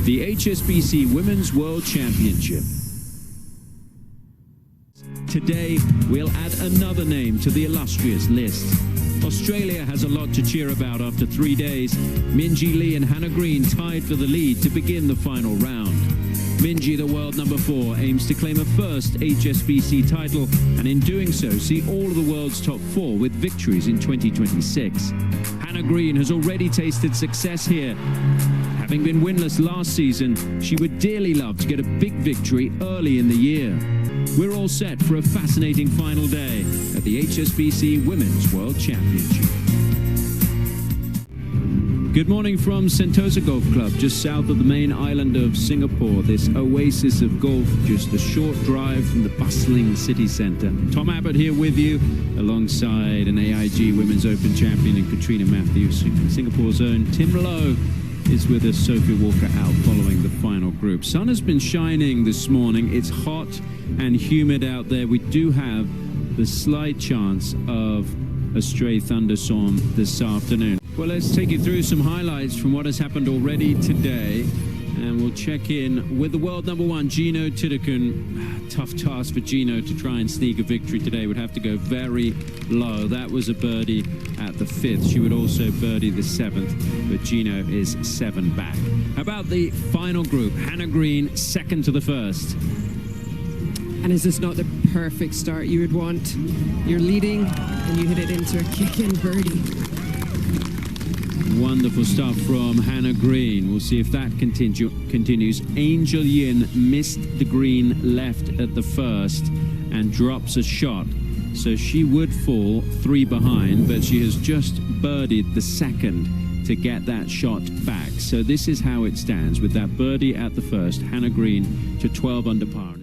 the HSBC Women's World Championship. Today, we'll add another name to the illustrious list. Australia has a lot to cheer about after 3 days. Minjee Lee and Hannah Green tied for the lead to begin the final round. Minjee, the world number 4, aims to claim a first HSBC title, and in doing so, see all of the world's top 4 with victories in 2026. Hannah Green has already tasted success here. Having been winless last season, she would dearly love to get a big victory early in the year. We're all set for a fascinating final day at the HSBC Women's World Championship. Good morning from Sentosa Golf Club, just south of the main island of Singapore. This oasis of golf, just a short drive from the bustling city centre. Tom Abbott here with you, alongside an AIG Women's Open champion and Katrina Matthews. Singapore's own Tim Lowe is with us, Sophie Walker out following the final group. Sun has been shining this morning. It's hot and humid out there. We do have the slight chance of a stray thunderstorm this afternoon. Well, let's take you through some highlights from what has happened already today. And we'll check in with the world number 1, Gino Tidekun. Tough task for Gino to try and sneak a victory today. Would have to go very low. That was a birdie at the 5th. She would also birdie the 7th, but Gino is 7 back. How about the final group? Hannah Green, second to the first. And is this not the perfect start you would want? You're leading and you hit it into a kick-in birdie. Wonderful stuff from Hannah Green. We'll see if that continues. Angel Yin missed the green left at the first and drops a shot. So she would fall 3 behind, but she has just birdied the second to get that shot back. So this is how it stands. With that birdie at the first, Hannah Green to 12 under par.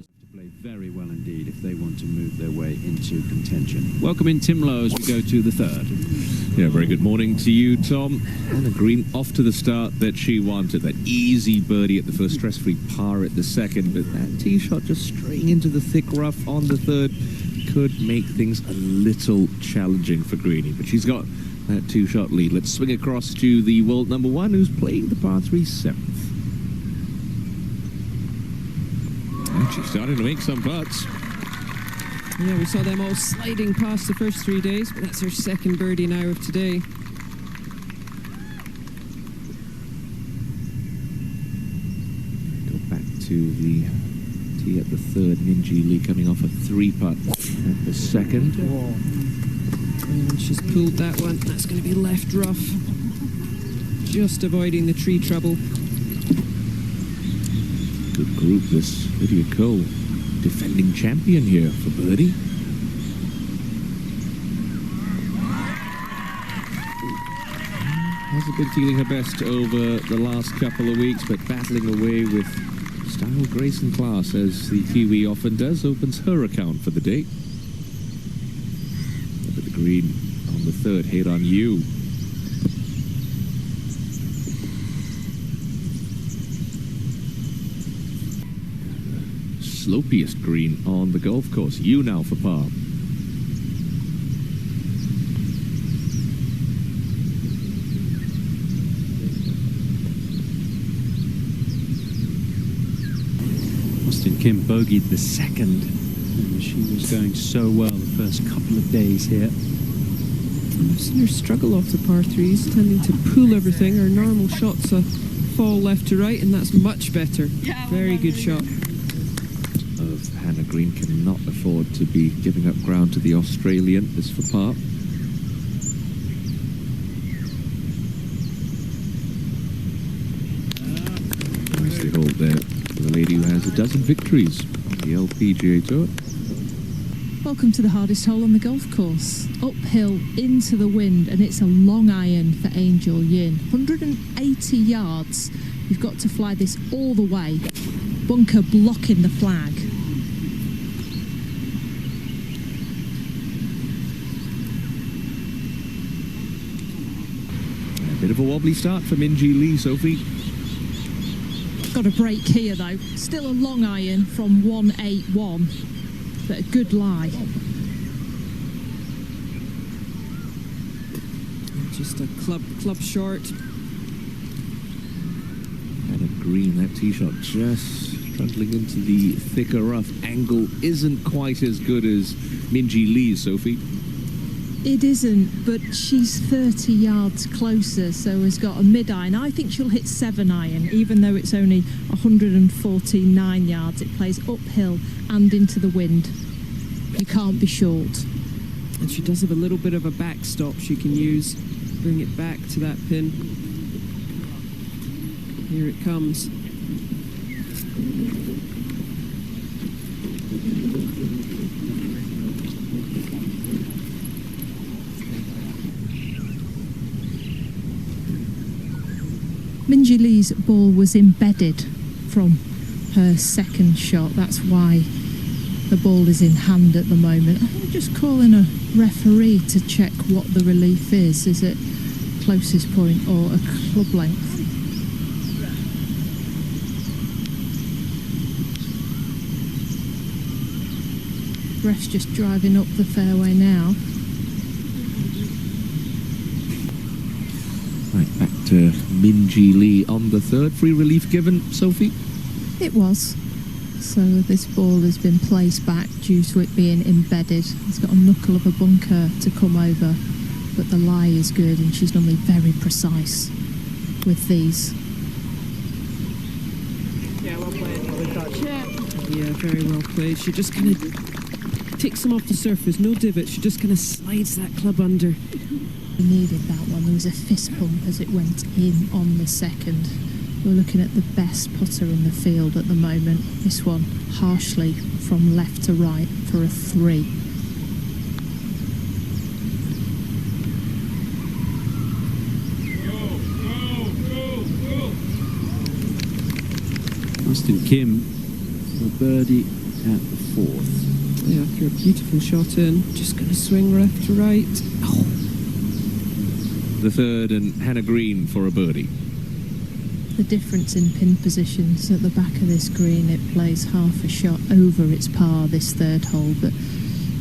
Very well indeed if they want to move their way into contention. Welcome in Tim Lowe as we go to the third. Yeah, very good morning to you, Tom. Hannah Green off to the start that she wanted. That easy birdie at the first, stress-free par at the second, but that tee shot just straight into the thick rough on the third could make things a little challenging for Greenie, but she's got that 2-shot lead. Let's swing across to the world number 1 who's playing the par 3 7th. She's starting to make some putts. Yeah, we saw them all sliding past the first 3 days, but that's her second birdie now of today. Go back to the tee at the third. Minjee Lee coming off a 3-putt at the second. And she's pulled that one. That's going to be left rough. Just avoiding the tree trouble. Good group, this Lydia Ko, defending champion here for birdie. Hasn't been feeling her best over the last couple of weeks, but battling away with style, grace and class, as the Kiwi often does, opens her account for the day. Up at the green on the third, hit on you. Slopiest green on the golf course. You now for par. Austin Kim bogeyed the second. She was going so well the first couple of days here. I've seen her struggle off the par 3s, tending to pull everything. Her normal shots fall left to right, and that's much better. Very good shot. Hannah Green cannot afford to be giving up ground to the Australian. This for par. Nicely hold there for the lady who has a dozen victories on the LPGA Tour. Welcome to the hardest hole on the golf course. Uphill into the wind, and it's a long iron for Angel Yin. 180 yards. You've got to fly this all the way. Bunker blocking the flag. Bit of a wobbly start for Minjee Lee, Sophie. Got a break here though. Still a long iron from 181, but a good lie. Just a club short. Hannah green. That tee shot just struggling into the thicker rough. Angle isn't quite as good as Minjee Lee's, Sophie. It isn't, but she's 30 yards closer, so has got a mid-iron. I think she'll hit 7-iron, even though it's only 149 yards. It plays uphill and into the wind. You can't be short. And she does have a little bit of a backstop she can use. Bring it back to that pin. Here it comes. Minjee Lee's ball was embedded from her second shot. That's why the ball is in hand at the moment. I'm just calling a referee to check what the relief is. Is it closest point or a club length? Ref's just driving up the fairway now. Right, back to Minjee Lee on the third. Free relief given, Sophie? It was. So this ball has been placed back due to it being embedded. It's got a knuckle of a bunker to come over, but the lie is good and she's normally very precise with these. Yeah, well played. Yeah, very well played. She just kind of takes them off the surface, no divot. She just kind of slides that club under. We needed that one. There was a fist pump as it went in on the second. We're looking at the best putter in the field at the moment. This one harshly from left to right for a 3. Austin Kim for birdie at the 4th. Yeah, after a beautiful shot in, just going to swing left to right. Oh. The third, and Hannah Green for a birdie. The difference in pin positions at the back of this green, it plays half a shot over its par this third hole, but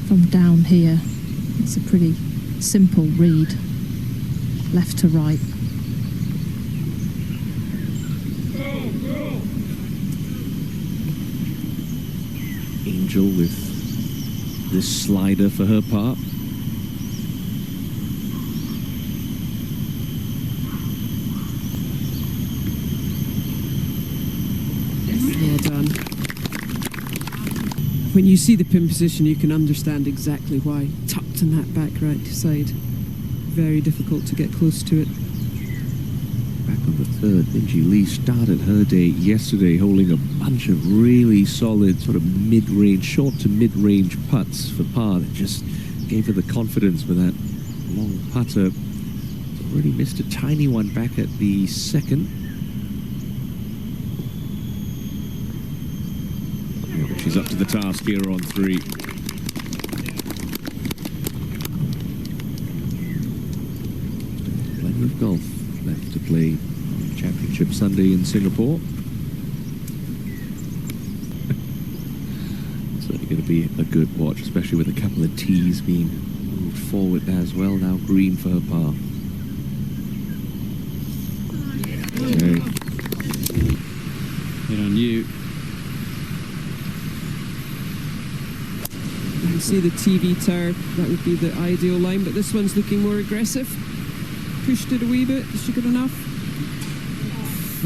from down here it's a pretty simple read, left to right. Angel with this slider for her par. Well done. When you see the pin position, you can understand exactly why. Tucked in that back right side. Very difficult to get close to it. Back on the third, Minjee Lee started her day yesterday holding a bunch of really solid sort of mid-range, short to mid-range putts for par that just gave her the confidence with that long putter. Already missed a tiny one back at the second. She's up to the task here on 3. Plenty of golf left to play on Championship Sunday in Singapore. Certainly going to be a good watch, especially with a couple of tees being moved forward as well. Now Green for her par. Okay. Hit on you. You can see the TV tower, that would be the ideal line, but this one's looking more aggressive. Pushed it a wee bit. Is she good enough?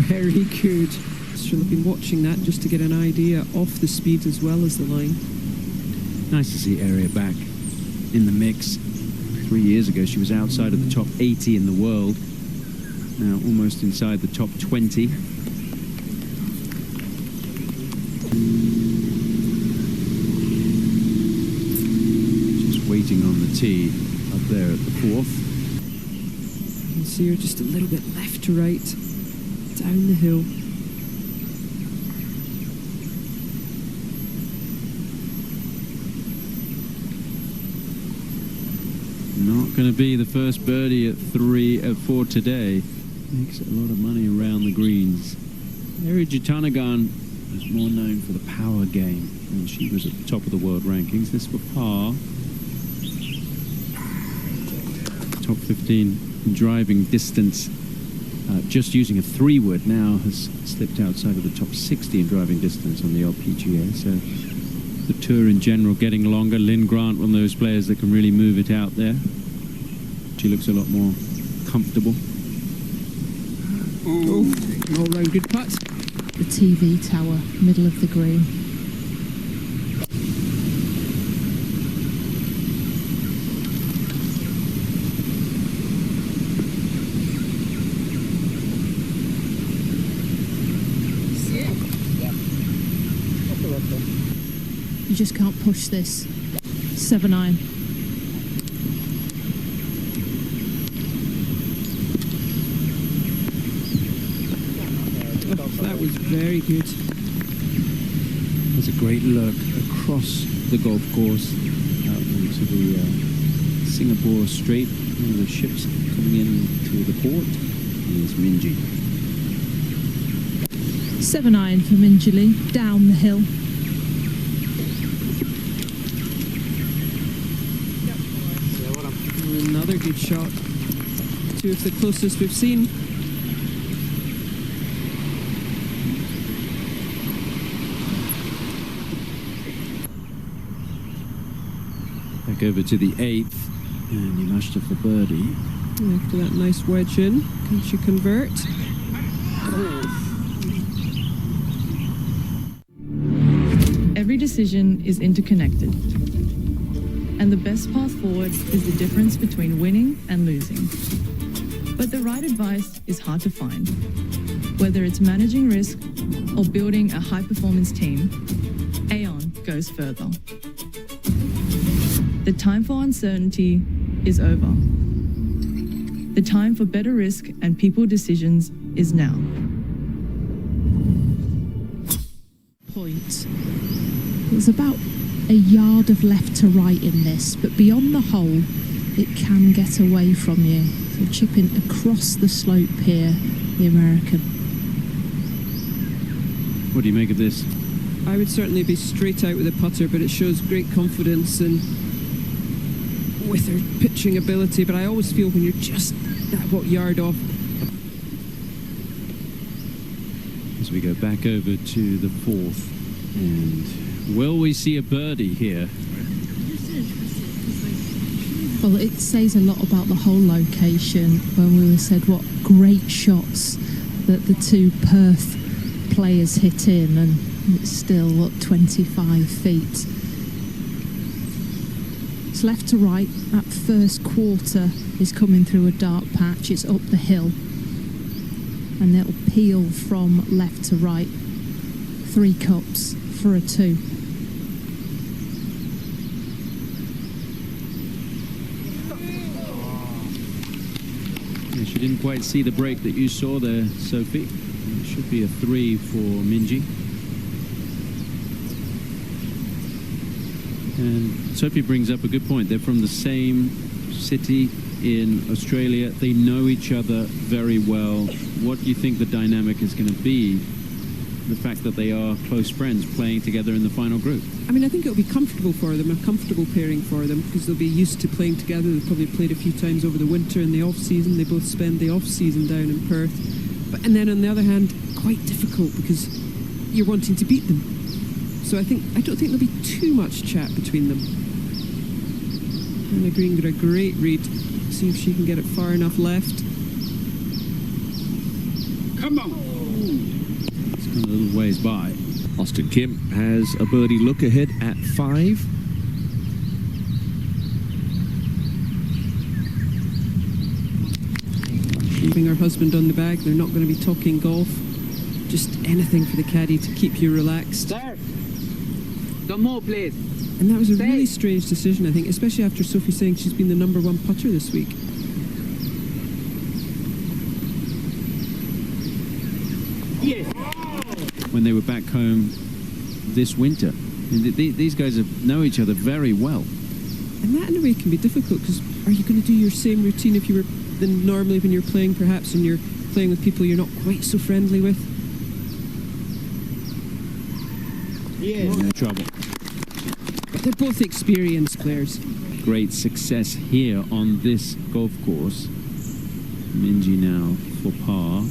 Very good. She'll have been watching that just to get an idea of the speed as well as the line. Nice to see Area back in the mix. 3 years ago, she was outside of the top 80 in the world. Now almost inside the top 20. Waiting on the tee up there at the 4th. You can see her just a little bit left to right, down the hill. Not going to be the first birdie at 4 today. Makes a lot of money around the greens. Eri Jitanagan was more known for the power game, and she was at the top of the world rankings. This for par. Top 15 in driving distance just using a 3-wood, now has slipped outside of the top 60 in driving distance on the LPGA. So the tour in general getting longer. Lynn Grant, one of those players that can really move it out there. She looks a lot more comfortable. Oh, all round good putt. The TV tower, middle of the green. You just can't push this. 7-iron. Oh, that was very good. There's a great look across the golf course out into the Singapore Strait. One of the ships coming into the port is Minji. 7-iron for Minjili, down the hill. Another good shot. 2 of the closest we've seen. Back over to the 8th, and he lashed off the birdie. After that nice wedge in, can she convert? Every decision is interconnected. And the best path forward is the difference between winning and losing. But the right advice is hard to find. Whether it's managing risk or building a high-performance team, Aon goes further. The time for uncertainty is over. The time for better risk and people decisions is now. Point. There's about a yard of left to right in this, but beyond the hole, it can get away from you. So chipping across the slope here, the American. What do you make of this? I would certainly be straight out with a putter, but it shows great confidence and with her pitching ability. But I always feel when you're just that yard off. As we go back over to the 4th, and will we see a birdie here? Well, it says a lot about the whole location when we said what great shots that the 2 Perth players hit in, and it's still, 25 feet. It's left to right. That first quarter is coming through a dark patch. It's up the hill. And it'll peel from left to right. 3 cups for a 2. Yeah, she didn't quite see the break that you saw there, Sophie. It should be a 3 for Minji. And Sophie brings up a good point. They're from the same city in Australia. They know each other very well. What do you think the dynamic is going to be? The fact that they are close friends playing together in the final group. I mean, I think it'll be comfortable for them, a comfortable pairing for them, because they'll be used to playing together. They've probably played a few times over the winter and the off-season. They both spend the off-season down in Perth. And then on the other hand, quite difficult because you're wanting to beat them. So I don't think there'll be too much chat between them. And Green got a great read. See if she can get it far enough left. Come on! It's gone a little ways by. Austin Kim has a birdie look ahead at 5. Leaving her husband on the bag. They're not going to be talking golf. Just anything for the caddy to keep you relaxed. Sir, some more, please. And that was a really strange decision, I think, especially after Sophie saying she's been the #1 putter this week. Yes. When they were back home this winter. These guys know each other very well. And that in a way can be difficult, because are you going to do your same routine if you were than normally when you're playing, perhaps, and you're playing with people you're not quite so friendly with? Yes. No trouble. But they're both experienced players. Great success here on this golf course. Minji now for par.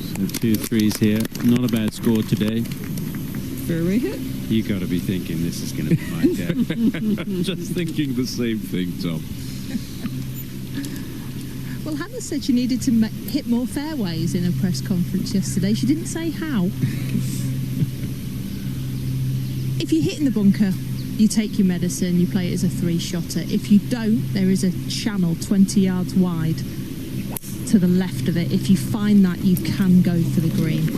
So 2 threes here. Not a bad score today. Fairway hit. You got to be thinking this is going to be my death. Just thinking the same thing, Tom. Well, Hannah said she needed to hit more fairways in her press conference yesterday. She didn't say how. If you hit in the bunker, you take your medicine, you play it as a 3-shotter. If you don't, there is a channel 20 yards wide to the left of it. If you find that, you can go for the green.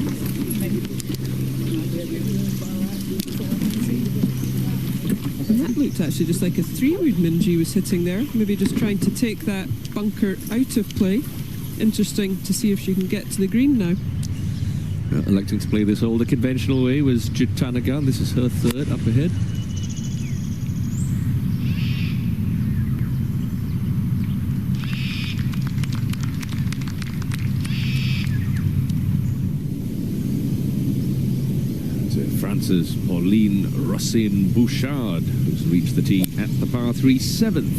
And that looked actually just like a 3-wood Minji was hitting there. Maybe just trying to take that bunker out of play. Interesting to see if she can get to the green now. Electing to play this hole the conventional way was Jitanagan. This is her third up ahead. France's Pauline Rossin-Bouchard, who's reached the tee at the par 3 7th.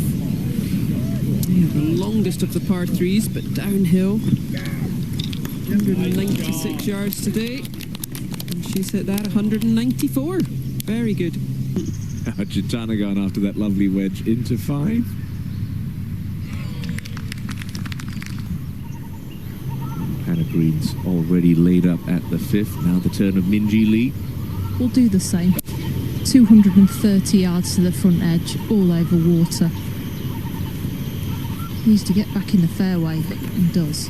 Yeah, the longest of the par 3s, but downhill. 196 yards today. And she's hit that 194. Very good. Jitanagan after that lovely wedge into 5. Hannah Green's already laid up at the 5th. Now the turn of Minji Lee. We'll do the same. 230 yards to the front edge, all over water. Needs to get back in the fairway, and does.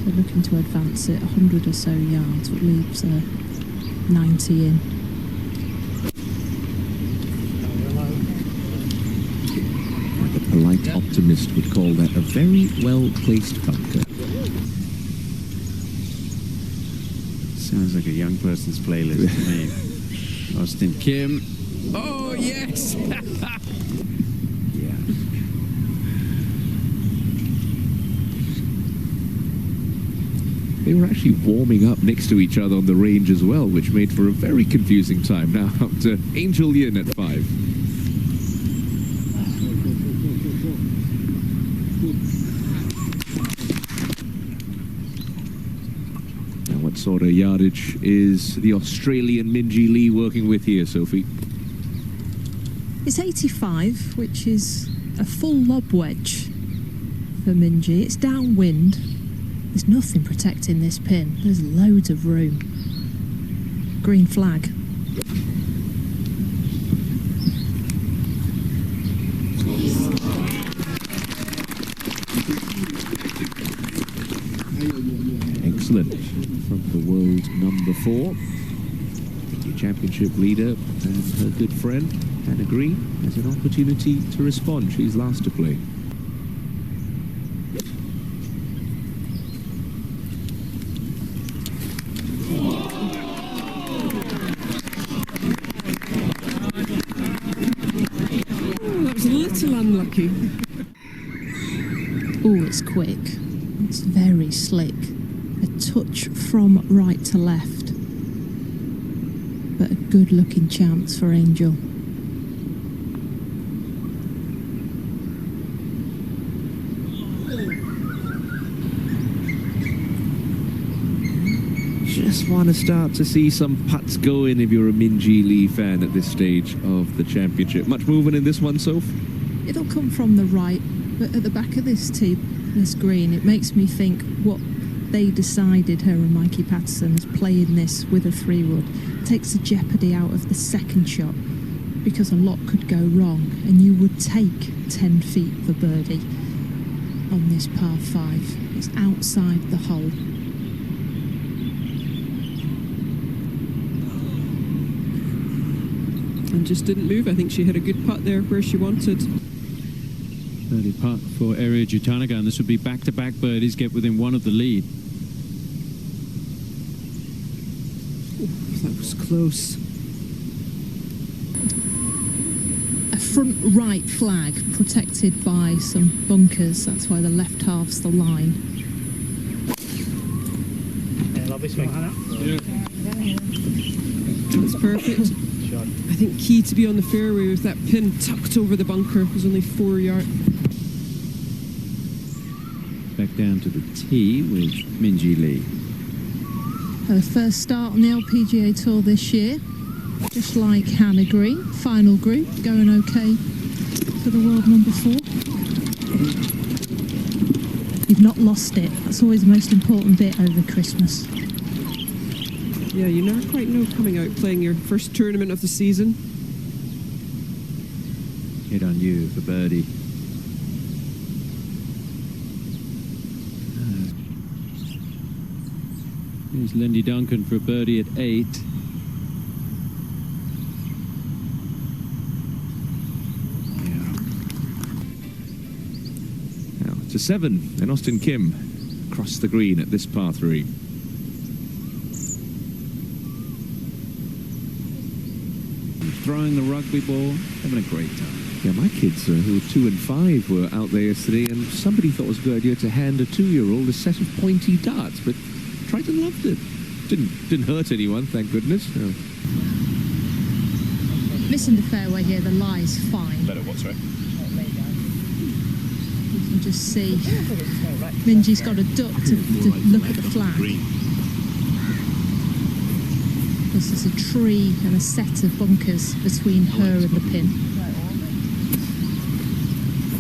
They're looking to advance it 100 or so yards, which leaves 90 in. A light optimist would call that a very well-placed bunker. Sounds like a young person's playlist to me. Austin Kim. Oh, yes! Yeah. They were actually warming up next to each other on the range as well, which made for a very confusing time. Now up to Angel Yin at 5. What sort of yardage is the Australian Minji Lee working with here, Sophie? It's 85, which is a full lob wedge for Minji. It's downwind. There's nothing protecting this pin. There's loads of room. Green flag. Excellent. From the world number 4, the championship leader and her good friend, Hannah Green, has an opportunity to respond. She's last to play. Oh, that was a little unlucky. Oh, it's quick. It's very slick. A touch from right to left. But a good looking chance for Angel. Just want to start to see some putts going if you're a Minji Lee fan at this stage of the championship. Much movement in this one, Soph? It'll come from the right, but at the back of this tee, this green, it makes me think what they decided, her and Mikey Patterson, is playing this with a 3-wood. Takes the jeopardy out of the second shot, because a lot could go wrong, and you would take 10 feet for birdie on this par 5. It's outside the hole. And just didn't move. I think she had a good putt there where she wanted. Birdie putt for Ariya Jitanagan. This would be back-to-back birdies, get within 1 of the lead. That was close. A front right flag protected by some bunkers. That's why the left half's the line. That's perfect. I think key to be on the fairway with that pin tucked over the bunker. It was only 4 yards. Back down to the tee with Minjee Lee. Her first start on the LPGA Tour this year. Just like Hannah Green, final group, going okay for the world number 4. You've not lost it. That's always the most important bit over Christmas. Yeah, you never quite know coming out playing your first tournament of the season. Hit on you for birdie. Here's Lindy Duncan for a birdie at 8. Now to 7, and Austin Kim across the green at this par 3. Throwing the rugby ball, having a great time. Yeah, my kids, who are 2 and 5, were out there yesterday, and somebody thought it was a good idea to hand a 2-year-old a set of pointy darts, but Triton loved it. Didn't hurt anyone, thank goodness. No. Missing the fairway here, the lie's fine. Better what, sorry? You can just see Minjee's got a duck to look at the flag. Because there's a tree and a set of bunkers between her and the pin.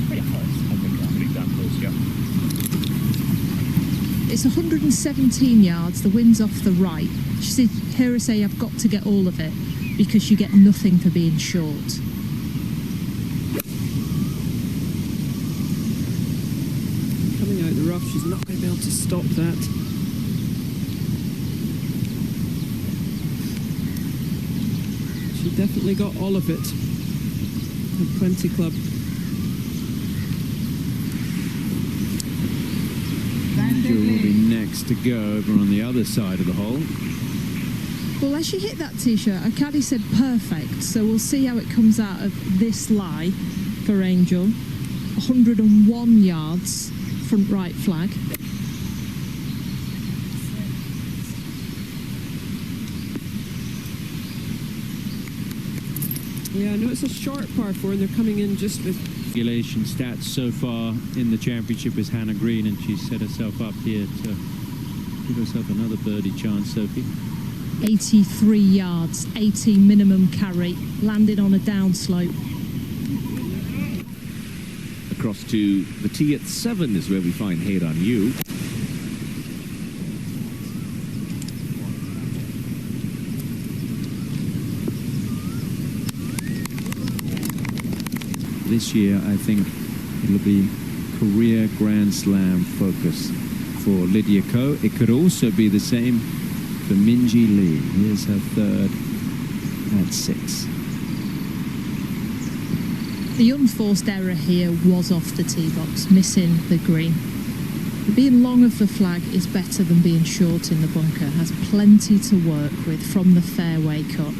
Pretty close. I think pretty damn close, yeah. It's 117 yards, the wind's off the right. She said, hear her say, I've got to get all of it, because you get nothing for being short. Coming out the rough, she's not going to be able to stop that. She definitely got all of it. Had plenty club. Angel will be next to go over on the other side of the hole. Well, as she hit that tee shot, her caddy said perfect, so we'll see how it comes out of this lie for Angel. 101 yards, front right flag. Yeah, I know it's a short par 4 and they're coming in just with... Regulation stats so far in the championship is Hannah Green, and she's set herself up here to give herself another birdie chance, Sophie. 83 yards, 80 minimum carry, landed on a downslope. Across to the tee at 7 is where we find Head on You. This year, I think it'll be career Grand Slam focus for Lydia Ko. It could also be the same for Minjee Lee. Here's her third at 6. The unforced error here was off the tee box, missing the green. Being long of the flag is better than being short in the bunker. Has plenty to work with from the fairway cut.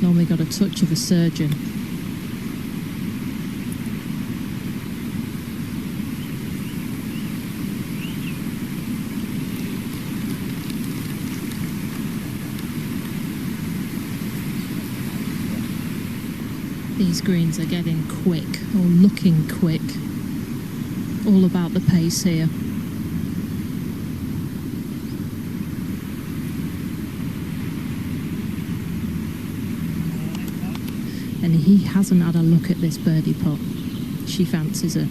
Normally got a touch of a surgeon. These greens are getting quick, or looking quick. All about the pace here. And he hasn't had a look at this birdie putt. She fancies her.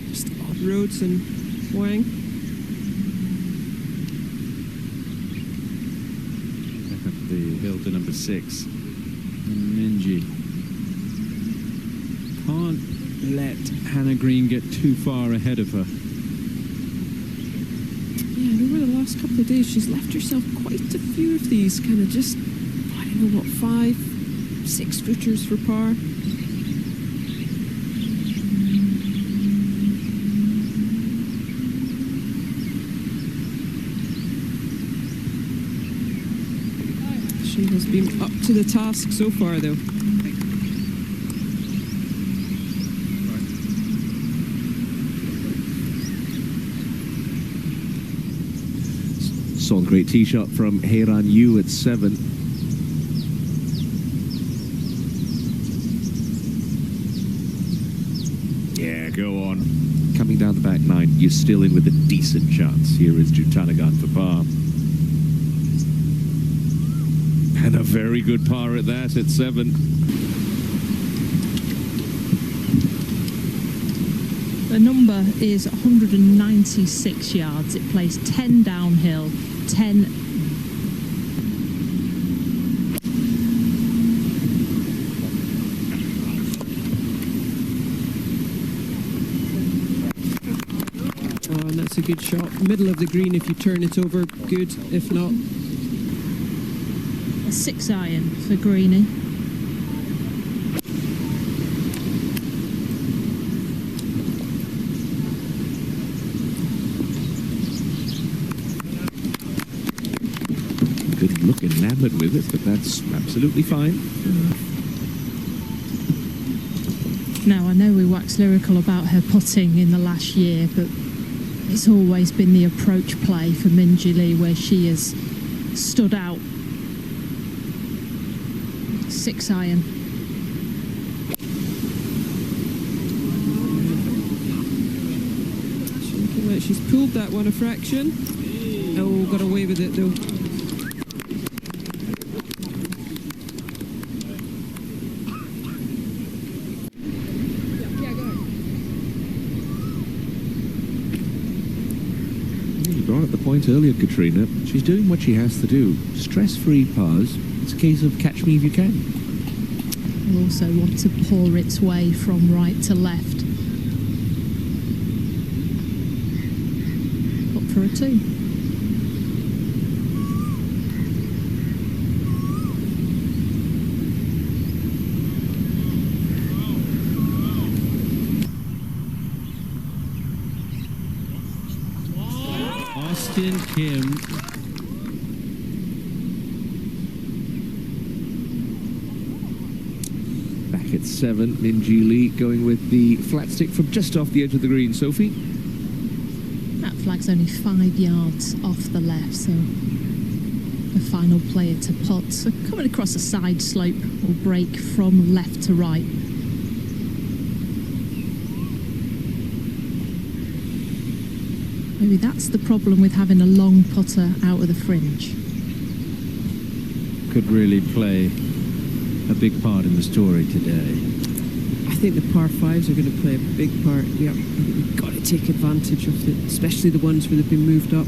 Just off roads and Wang. Back up the hill to number 6. And Minjee. Can't let Hannah Green get too far ahead of her. Yeah, and over the last couple of days, she's left herself quite a few of these kind of just, I don't know what, 5, 6 footers for par. She has been up to the task so far, though. Solid great tee shot from Heiran Yu at 7. Yeah, go on. Coming down the back 9, you're still in with a decent chance. Here is Jutanagan for par. And a very good par at that at 7. The number is 196 yards. It plays 10 downhill, 10. Oh, and that's a good shot. Middle of the green, if you turn it over, good. If not, A 6 iron for Greenie. Didn't look enamored with it, but that's absolutely fine. Now, I know we wax lyrical about her putting in the last year, but it's always been the approach play for Minjee Lee where she has stood out. 6 iron. she's looking like she's pulled that one a fraction. Oh, got away with it though. You brought up the point earlier, Katrina. She's doing what she has to do. Stress-free pars. It's a case of catch me if you can. Will also want to pour its way from right to left. Up for a 2. Austin Kim. Back at 7, Minjee Lee going with the flat stick from just off the edge of the green. Sophie? That flag's only 5 yards off the left, so the final player to putt. So coming across a side slope will break from left to right. Maybe that's the problem with having a long putter out of the fringe. Could really play a big part in the story today. I think the par 5s are going to play a big part. Yeah, I think we've got to take advantage of it, especially the ones where they've been moved up.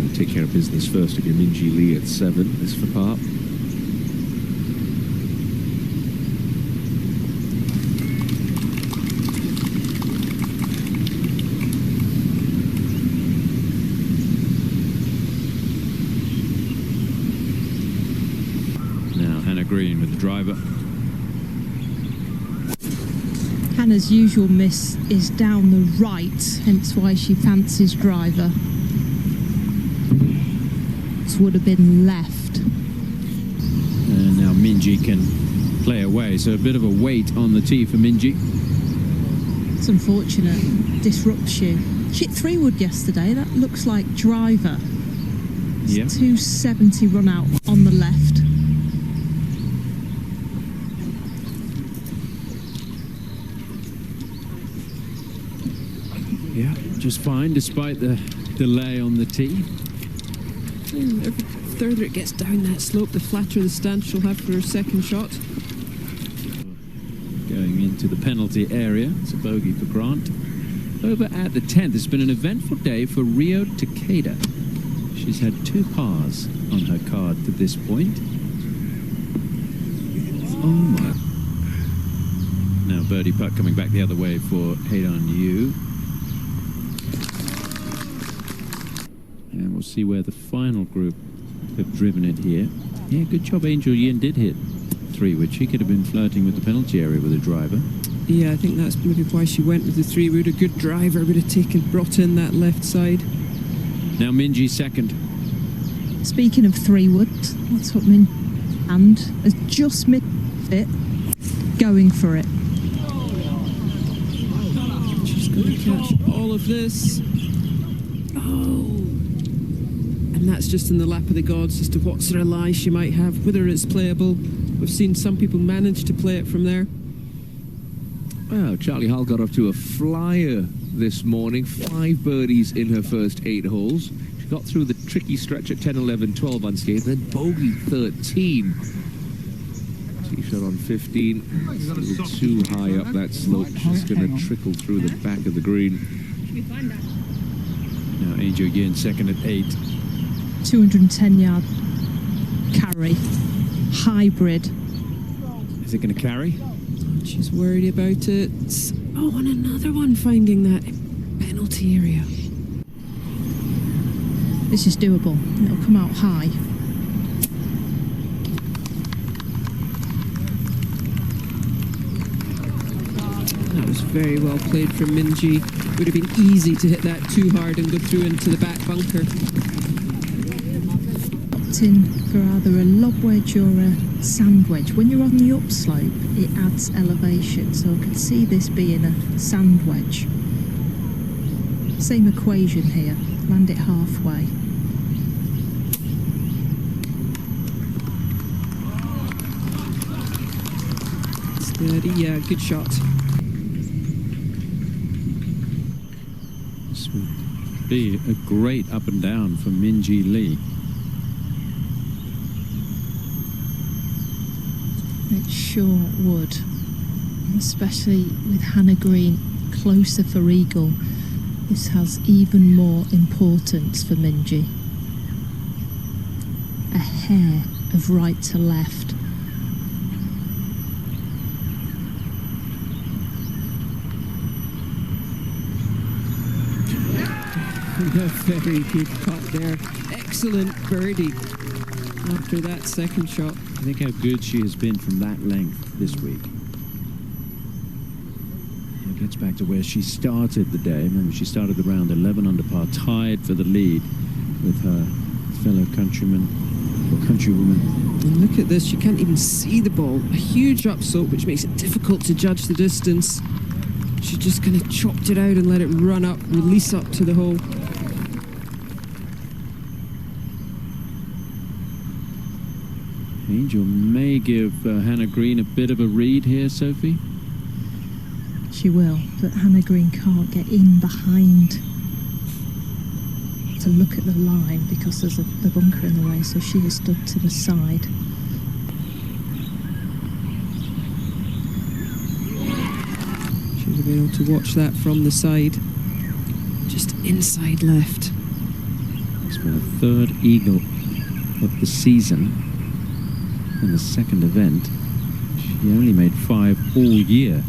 We'll take care of business first if you're Minjee Lee at 7. This for par. Green with the driver. Hannah's usual miss is down the right, hence why she fancies driver. This would have been left. And now Minjee can play away, so a bit of a weight on the tee for Minjee. It's unfortunate. Disrupts you. She hit 3-wood yesterday. That looks like driver. It's Yeah. 270 run out on the left. Yeah, just fine despite the delay on the tee. Every further it gets down that slope, the flatter the stance she'll have for her second shot. Going into the penalty area, it's a bogey for Grant. Over at the 10th, it's been an eventful day for Rio Takeda. She's had 2 pars on her card to this point. Oh my. Now birdie putt coming back the other way for Heiran Yu. And we'll see where the final group have driven it here. Yeah, good job Angel Yin did hit 3-wood. She could have been flirting with the penalty area with a driver. Yeah, I think that's maybe why she went with the 3-wood. A good driver would have brought in that left side. Now Minjee second. Speaking of 3-wood, that's what and has just missed it, going for it. She's going to catch all of this. Oh, And that's just in the lap of the gods as to what sort of lie she might have, whether it's playable. We've seen some people manage to play it from there. Well, Charlie Hull got off to a flyer this morning. 5 birdies in her first 8 holes. She got through the tricky stretch at 10, 11, 12 unscathed, then bogey 13. Tee shot on 15. A little too high up that slope. She's going to trickle through the back of the green. Now Angel Yin second at 8. 210-yard carry. Hybrid. Is it going to carry? She's worried about it. Oh, and another one finding that penalty area. This is doable. It'll come out high. That was very well played from Minji. Would have been easy to hit that too hard and go through into the back bunker. Opt in for either a lob wedge or a sand wedge. When you're on the upslope, it adds elevation, so I could see this being a sand wedge. Same equation here. Land it halfway. Steady, yeah, good shot. This would be a great up and down for Minji Lee. It sure would. Especially with Hannah Green closer for eagle. This has even more importance for Minji. A hair of right to left. A very good putt there. Excellent birdie after that second shot. I think how good she has been from that length this week. It gets back to where she started the day. Remember, she started the round 11 under par, tied for the lead with her fellow countryman or countrywoman. And look at this, you can't even see the ball. A huge upslope, which makes it difficult to judge the distance. She just kind of chopped it out and let it run up, release up to the hole. Angel may give Hannah Green a bit of a read here, Sophie. She will, but Hannah Green can't get in behind to look at the line because there's the bunker in the way, so she has stood to the side. Should have been able to watch that from the side. Just inside left. It's been a third eagle of the season. In the second event, she only made 5 all year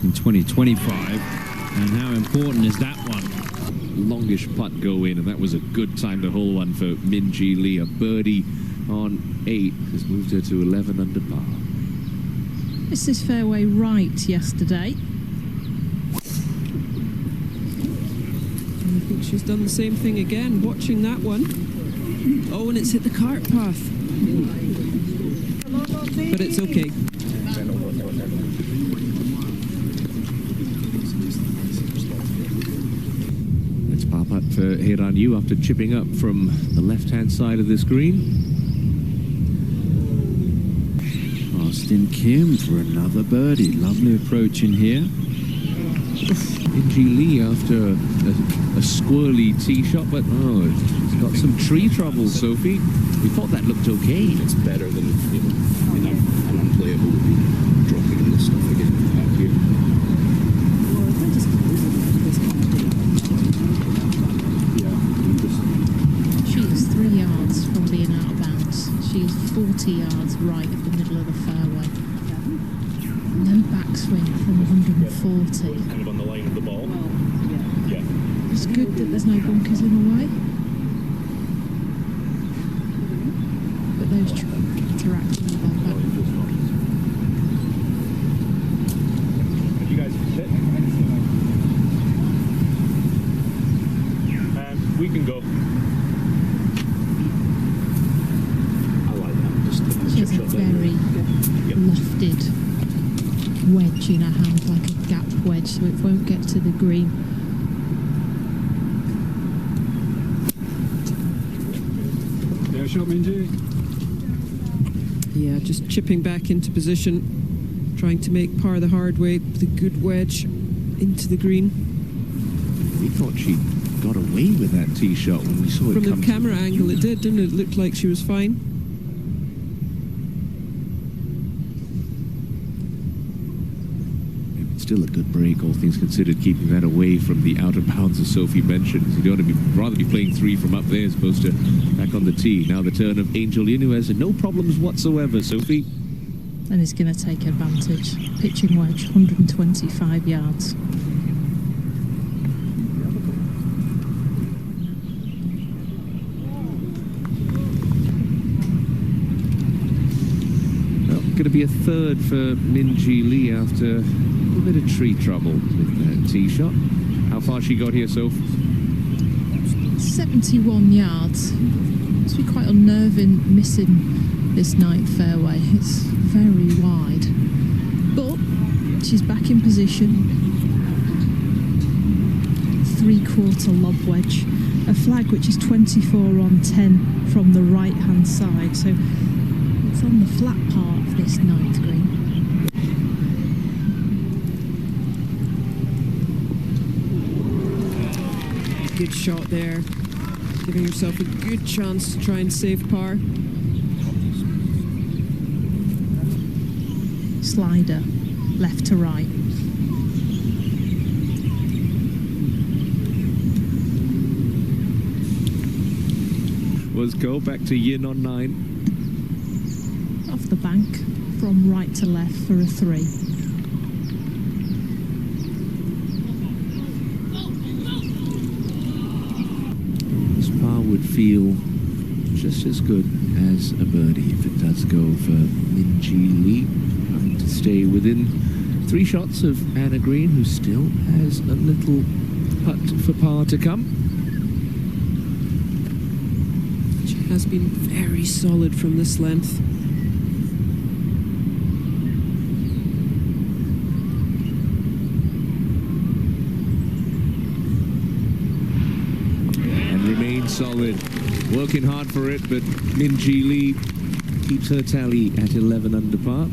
in 2025. And how important is that one? Longish putt go in, and that was a good time to hole one for Minji Lee. A birdie on 8 has moved her to 11 under par. This is fairway right yesterday. And I think she's done the same thing again, watching that one. Oh, and it's hit the cart path. But it's okay. It's par putt for Hiran Yu after chipping up from the left-hand side of this green. Austin Kim for another birdie. Lovely approach in here. Minji Lee after a squirrely tee shot, but she's got some tree trouble, Sophie. We thought that looked okay. It's better than, an unplayable would be dropping in this stuff again out here. She is 3 yards from being out of bounds. She is 40 yards right of the middle of the fairway. No backswing from 140. Kind of on the line of the ball. Yeah. It's good that there's no bunkers in the way. But those interacting with our back. Have you guys hit? We can go. I like that. Just She has a very lofted wedge in her hand, like a gap wedge, so it won't get to the green. shot, Minji. Yeah, just chipping back into position, trying to make par the hard way with a good wedge into the green. We thought she got away with that tee shot when we saw it From come the camera angle, it did, didn't it? It looked like she was fine. Still a good break, all things considered, keeping that away from the outer bounds, as Sophie mentioned. You don't want to rather be playing 3 from up there as opposed to back on the tee. Now the turn of Angel Yin, who has no problems whatsoever. Sophie. And is going to take advantage. Pitching wedge, 125 yards. Well, going to be a third for Minji Lee after a bit of tree trouble with that tee shot. How far she got here, Soph? 71 yards. Must be quite unnerving missing this night fairway. It's very wide. But she's back in position. 3/4 lob wedge. A flag which is 24 on 10 from the right hand side. So it's on the flat part of this ninth green. Good shot there, giving herself a good chance to try and save par. Slider, left to right. Was go back to Yin on 9. Off the bank, from right to left for a 3. Would feel just as good as a birdie if it does go for Minji Lee, trying to stay within 3 shots of Anna Green, who still has a little putt for par to come. She has been very solid from this length. Solid, working hard for it, but Minji Lee keeps her tally at 11 under par.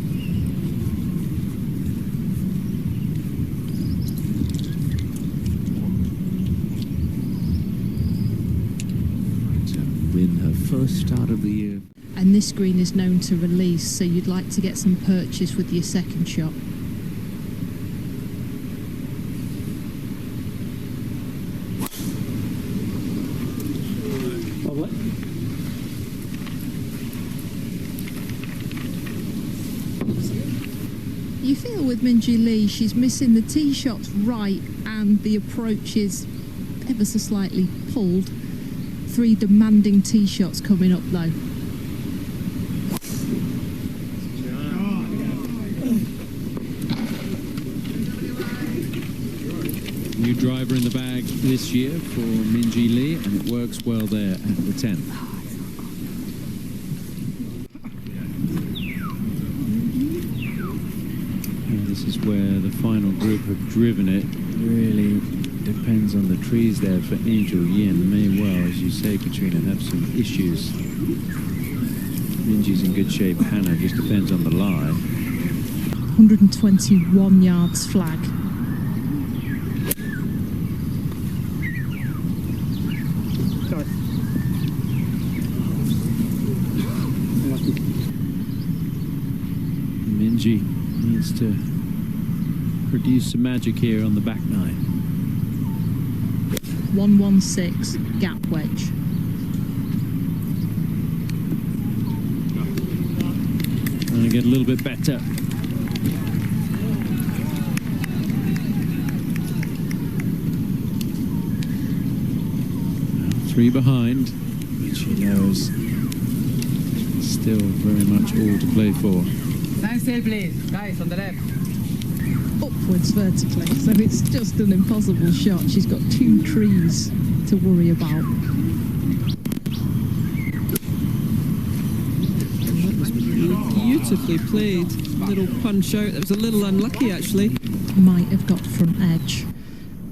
To win her first start of the year. And this green is known to release, so you'd like to get some purchase with your second shot. You feel with Minji Lee, she's missing the tee shots right and the approach is ever so slightly pulled. 3 demanding tee shots coming up though. New driver in the bag this year for Minji Lee, and it works well there at the 10th. This is where the final group have driven it. Really depends on the trees there for Angel Yin. May well, as you say, Katrina, have some issues. Minji's in good shape. Hannah just depends on the lie. 121 yards flag. Minji needs to produce some magic here on the back 9. 116 gap wedge. Trying to get a little bit better. Three behind, which she knows still very much all to play for. Nice sail, please. Guys, on the left. Upwards vertically, so it's just an impossible shot. She's got 2 trees to worry about. That was beautifully played. Little punch out. That was a little unlucky actually. Might have got front edge.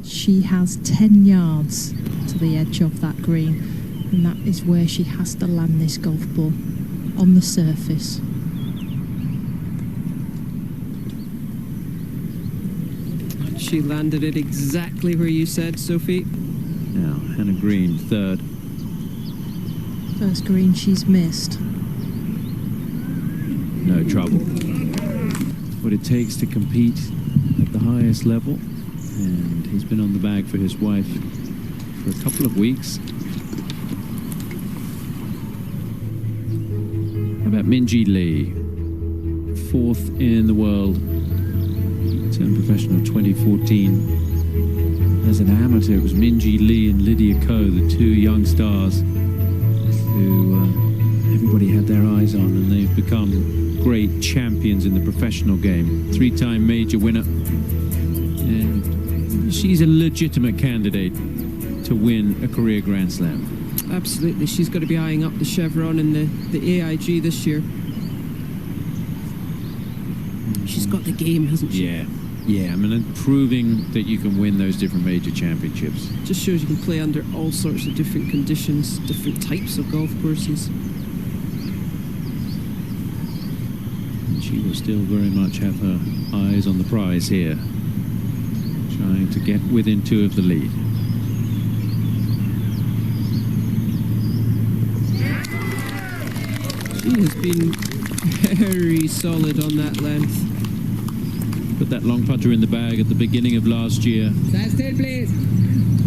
She has 10 yards to the edge of that green. And that is where she has to land this golf ball, on the surface. She landed it exactly where you said, Sophie. Now, Hannah Green, third. First green she's missed. No trouble. What it takes to compete at the highest level. And he's been on the bag for his wife for a couple of weeks. How about Minjee Lee? Fourth in the world. Turned professional 2014. As an amateur, it was Minjee Lee and Lydia Ko, the two young stars who everybody had their eyes on, and they've become great champions in the professional game. Three-time major winner. And she's a legitimate candidate to win a career Grand Slam. Absolutely. She's got to be eyeing up the chevron in the AIG this year. She's got the game, hasn't she? Yeah. Yeah, I mean, proving that you can win those different major championships. Just shows you can play under all sorts of different conditions, different types of golf courses. And she will still very much have her eyes on the prize here, trying to get within two of the lead. She has been very solid on that length. Put that long putter in the bag at the beginning of last year. Stand still, please.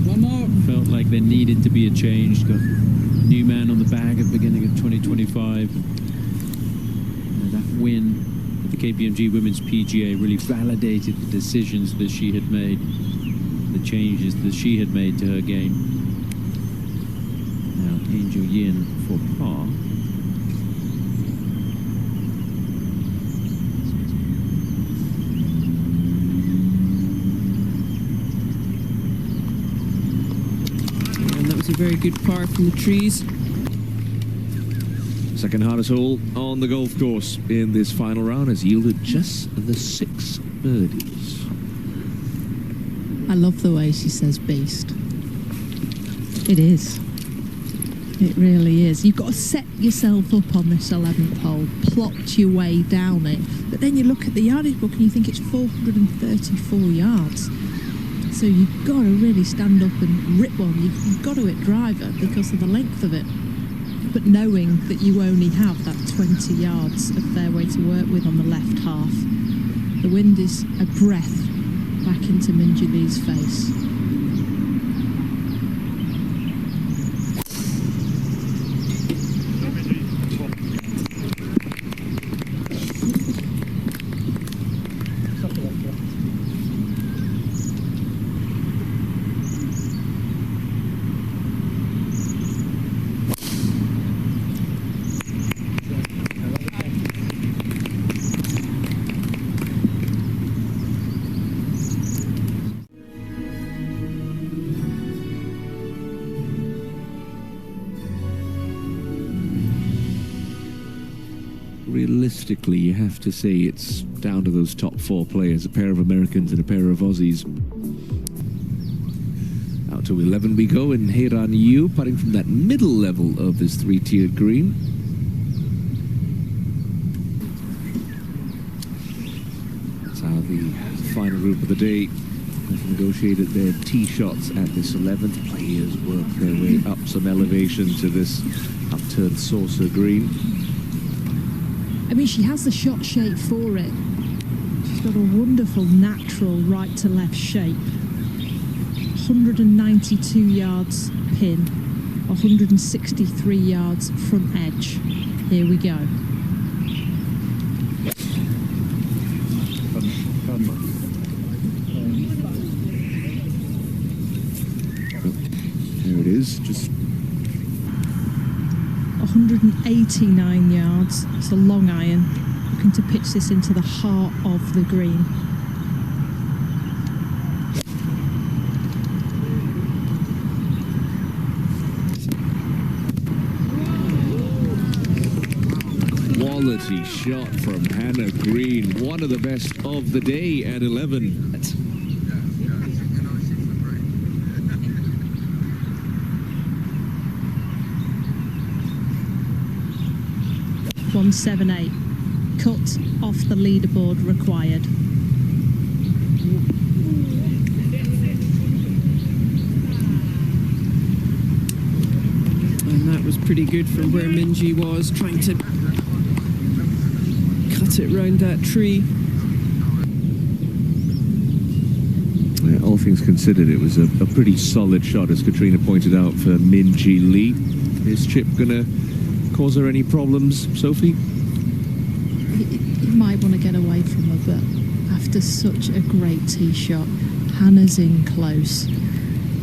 One more. Felt like there needed to be a change. Got a new man on the bag at the beginning of 2025. And that win at the KPMG Women's PGA really validated the decisions that she had made, the changes that she had made to her game. Now Angel Yin for par. A very good par from the trees. Second hardest hole on the golf course in this final round has yielded just the 6 birdies. I love the way she says beast. It is. It really is. You've got to set yourself up on this 11th hole, plot your way down it, but then you look at the yardage book and you think it's 434 yards. So you've got to really stand up and rip one. You've got to hit driver because of the length of it. But knowing that you only have that 20 yards of fairway to work with on the left half, the wind is a breath back into Minjee Lee's face. Realistically, you have to say it's down to those top 4 players, a pair of Americans and a pair of Aussies. Out to 11 we go, and Heiran Yu putting from that middle level of this 3-tiered green. That's how the final group of the day have negotiated their tee shots at this 11th. Players work their way up some elevation to this upturned saucer green. I mean, she has the shot shape for it. She's got a wonderful natural right to left shape. 192 yards pin, 163 yards front edge. Here we go. There it is, just 189 yards. It's a long iron. Looking to pitch this into the heart of the green. quality shot from Hannah Green. One of the best of the day at 11. 178. Cut off the leaderboard required. And that was pretty good from where Minji was, trying to cut it round that tree. All things considered, it was a pretty solid shot, as Katrina pointed out, for Minji Lee. Is Chip going to cause her any problems, Sophie? He might want to get away from her, but after such a great tee shot, Hannah's in close.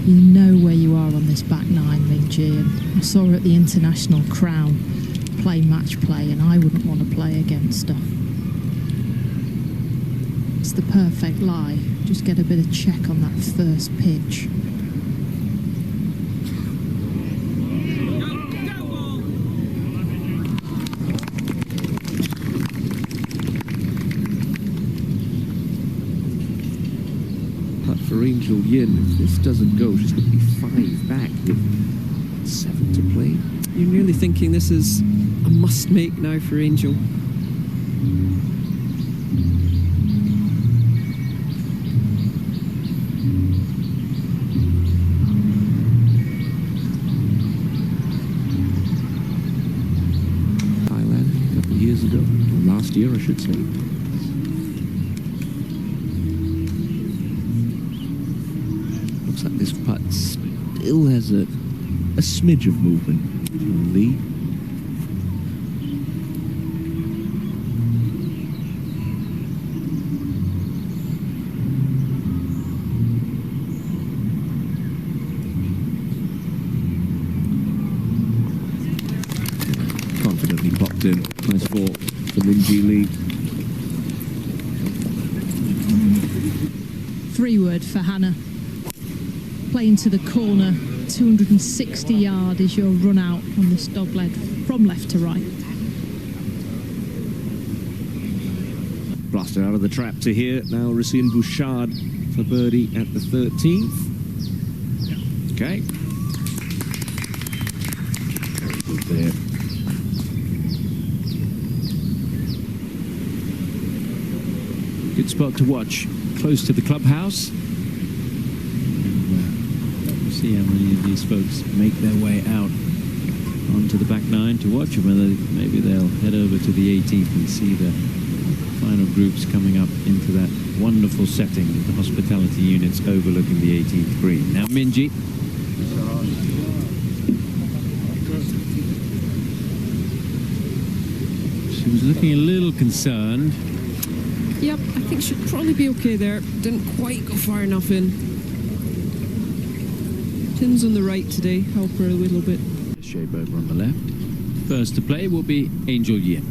You know where you are on this back nine, Minji, and I saw her at the International Crown play match play, and I wouldn't want to play against her. It's the perfect lie. Just get a bit of check on that first pitch. But for Angel Yin, if this doesn't go, she's going to be 5 back with 7 to play. You're really thinking this is a must-make now for Angel. Last year, I should say. Looks like this putt still has a smidge of movement. Lee. Confidently popped in. Nice ball for Minji Lee. 3-wood for Hannah. Playing to the corner. 260 yard is your run out on this dogleg from left to right. Blasted out of the trap to here. Now Racine Bouchard for birdie at the 13th. Okay. Very good there. Good spot to watch, close to the clubhouse. We'll see how many of these folks make their way out onto the back nine to watch, or whether maybe they'll head over to the 18th and see the final groups coming up into that wonderful setting with the hospitality units overlooking the 18th green. Now Minji. She was looking a little concerned. Yep, I think she'll probably be okay there. Didn't quite go far enough in. Pins on the right today, help her a little bit. Shape over on the left. First to play will be Angel Yin.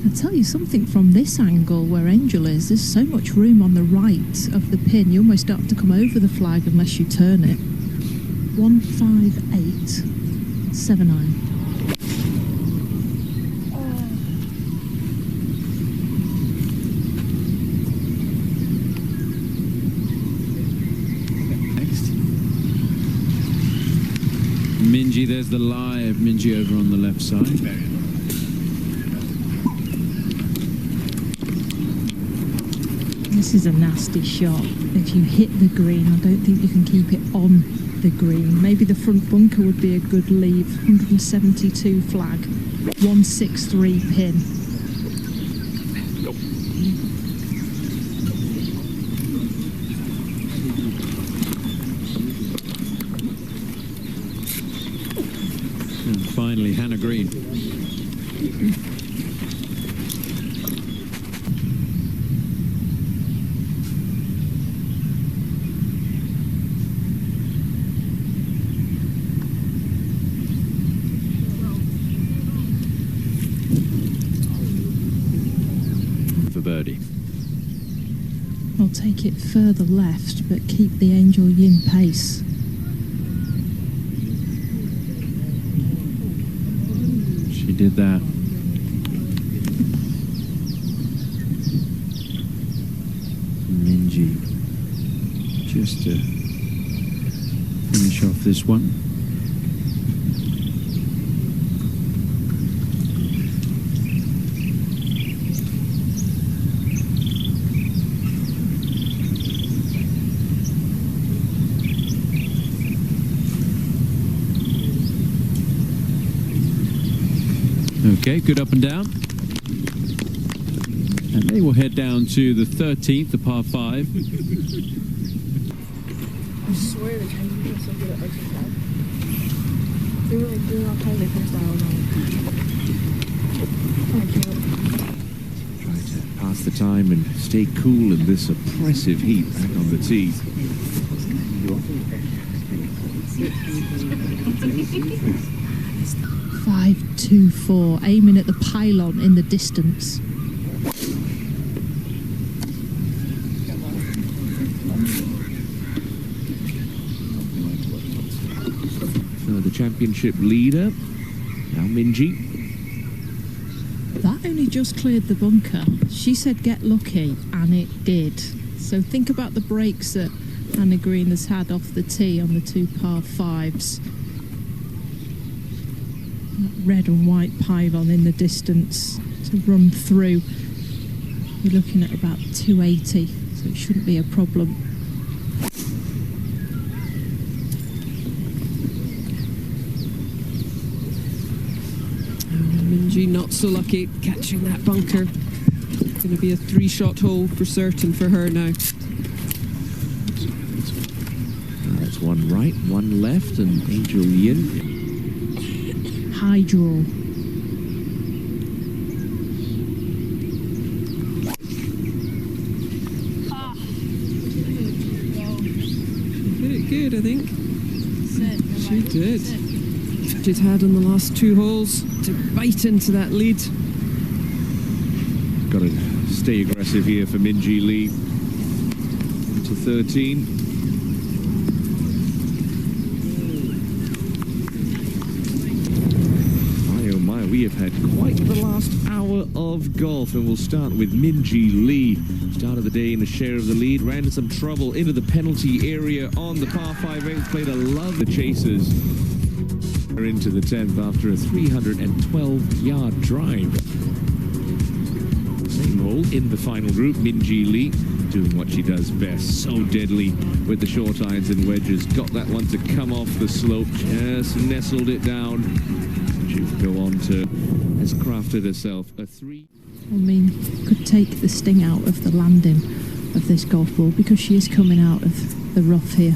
I'll tell you something from this angle where Angel is. There's so much room on the right of the pin. You almost don't have to come over the flag unless you turn it. 158, 7-9. Minji, there's the lie of Minji over on the left side. This is a nasty shot. If you hit the green, I don't think you can keep it on the green. Maybe the front bunker would be a good leave. 172 flag, 163 pin. And finally, Hannah Green. For birdie. I'll take it further left, but keep the Angel Yin pace. She did that. Minji, just to finish off this one. Okay, good up and down. And they will head down to the 13th, the par 5. I swear the Chinese people are so good at arching that. They were like doing all kinds of hairstyles on it. Oh, I can't. Try to pass the time and stay cool in this oppressive heat back on the tee. 5-2-4, aiming at the pylon in the distance. So the championship leader, now Minji. That only just cleared the bunker. She said get lucky, and it did. So think about the breaks that Hannah Green has had off the tee on the 2 par 5s. That red and white pylon in the distance to run through. You're looking at about 280, so it shouldn't be a problem. Minji not so lucky catching that bunker. Going to be a 3-shot hole for certain for her now. That's one right, one left, and Angel Yin. High draw. Hit it good, I think. She did. She's had on the last 2 holes to bite into that lead. Got to stay aggressive here for Minji Lee. To 13. My oh my, we have had quite the last hour of golf, and we'll start with Minji Lee. Started the day in a share of the lead, ran into some trouble into the penalty area on the par 5/8, played a love. The chasers are into the 10th after a 312-yard drive. Same hole in the final group, Minji Lee doing what she does best, so deadly with the short irons and wedges. Got that one to come off the slope, just nestled it down. She will go on to, has crafted herself a 3. I mean, could take the sting out of the landing of this golf ball because she is coming out of the rough here.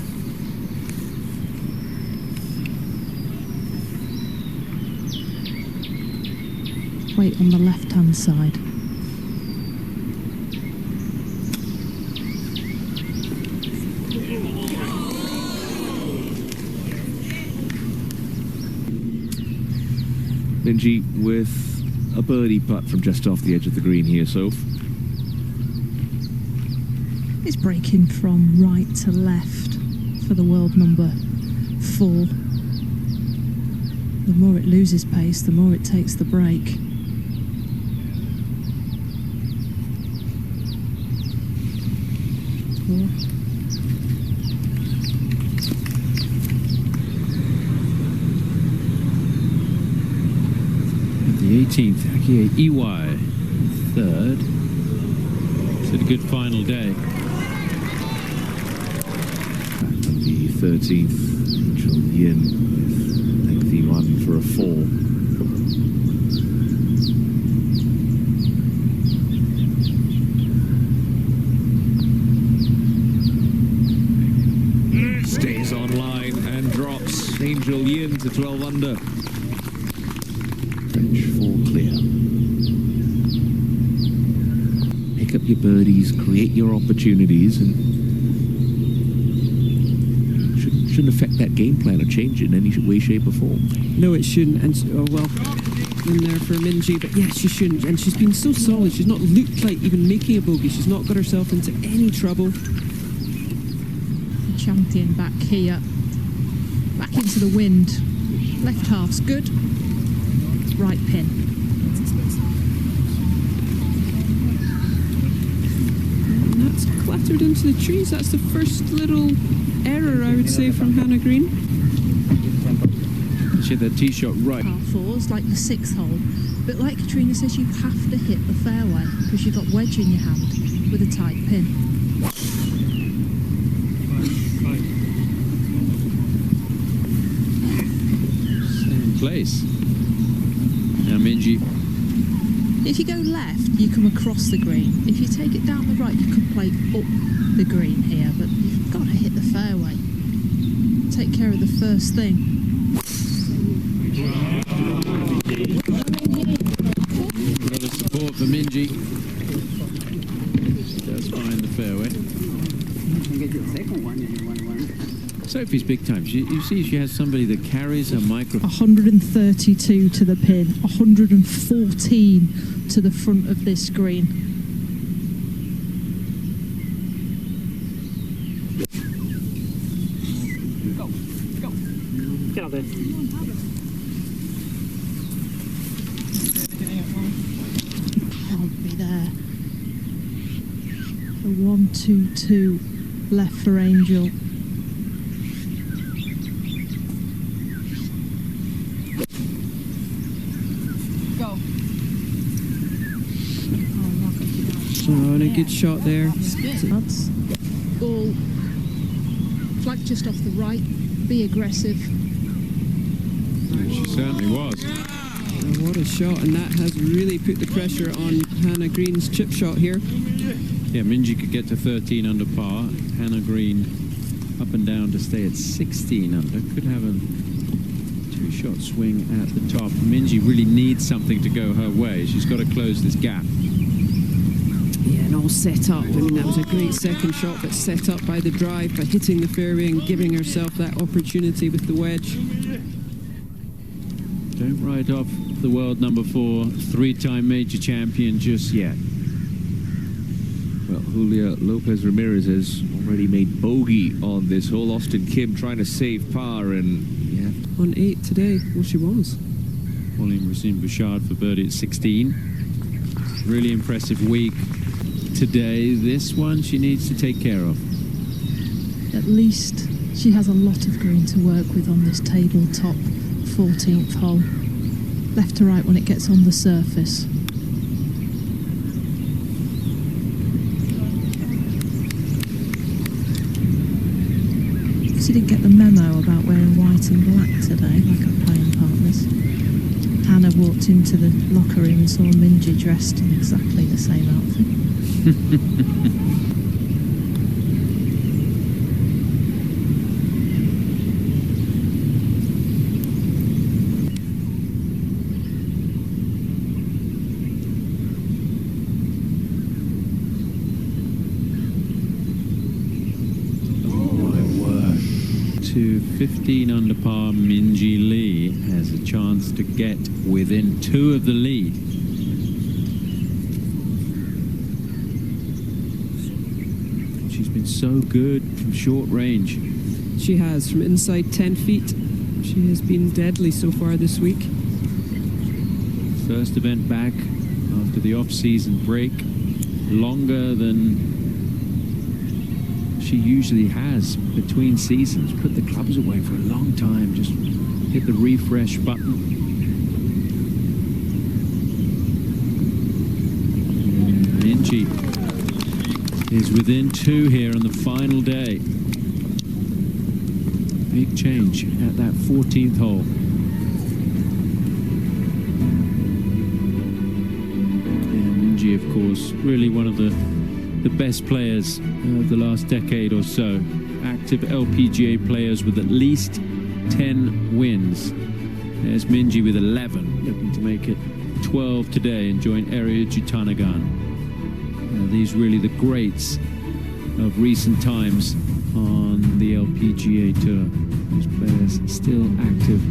Weight on the left-hand side. Minji with a birdie putt from just off the edge of the green here, Soph. It's breaking from right to left for the world number 4. The more it loses pace, the more it takes the break. The 18th, Akie Iwai, 3rd. It's had a good final day. The 13th, Angel Yin with lengthy one for a 4. Stays on line and drops Angel Yin to 12 under. French 4 clear. Pick up your birdies, create your opportunities, and shouldn't affect that game plan or change it in any way, shape, or form. No, it shouldn't. And well, in there for Minji, but yeah, she shouldn't. And she's been so solid. She's not looked like even making a bogey. She's not got herself into any trouble. The champion back here, back into the wind. Left half's good. Right pin. And that's clattered into the trees. That's the first little error, I would say, from Hannah Green. She had that tee shot right. Par 4's like the 6th hole. But like Katrina says, you have to hit the fairway because you've got wedge in your hand with a tight pin. Same place. Now Minji. If you go left, you come across the green. If you take it down the right, you could play up the green here, but you've got to hit the fairway. Take care of the first thing. A lot of support for Minji. She does find the fairway. Sophie's big time. You see she has somebody that carries a microphone. 132 to the pin, 114 to the front of this green. Get out there. Can't be there. A 1-2-2 left for Angel. Oh, and a good shot there. That's ball flag just off the right. Be aggressive. She certainly was. Oh, what a shot, and that has really put the pressure on Hannah Green's chip shot here. Yeah, Minji could get to 13 under par. Hannah Green up and down to stay at 16 under. Could have a two-shot swing at the top. Minji really needs something to go her way. She's got to close this gap. Yeah, and all set up. I mean, that was a great second shot, but set up by the drive, by hitting the fairway and giving herself that opportunity with the wedge. Don't write off the world number 4 three-time major champion just yet. Well, Julia Lopez Ramirez has already made bogey on this hole. Austin Kim trying to save par, and yeah, On 8 today, well, she was. Pauline Racine-Bouchard for birdie at 16. Really impressive week today. This one she needs to take care of. At least she has a lot of green to work with on this tabletop 14th hole. Left to right when it gets on the surface. She didn't get the memo about wearing white and black today, like her playing partners. Hannah walked into the locker room and saw Minji dressed in exactly the same outfit. To 15 under par, Minji Lee has a chance to get within 2 of the lead. She's been so good from short range. She has, from inside 10 feet. She has been deadly so far this week. First event back after the off-season break, longer than she usually has between seasons. Put the clubs away for a long time, just hit the refresh button. Minji is within 2 here on the final day. Big change at that 14th hole. And Minji, of course, really one of the best players of the last decade or so. Active LPGA players with at least 10 wins. There's Minji with 11, looking to make it 12 today and join Ariya Jutanugarn. These really the greats of recent times on the LPGA Tour. Those players still active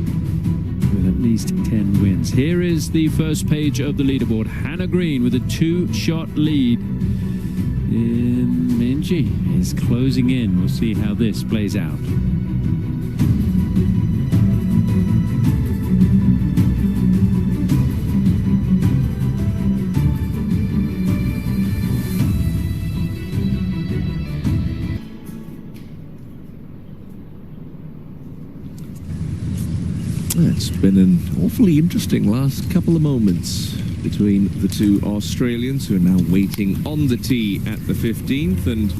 with at least 10 wins. Here is the first page of the leaderboard. Hannah Green with a 2-shot lead. Minji is closing in. We'll see how this plays out. it's been an awfully interesting last couple of moments between the two Australians who are now waiting on the tee at the 15th. And,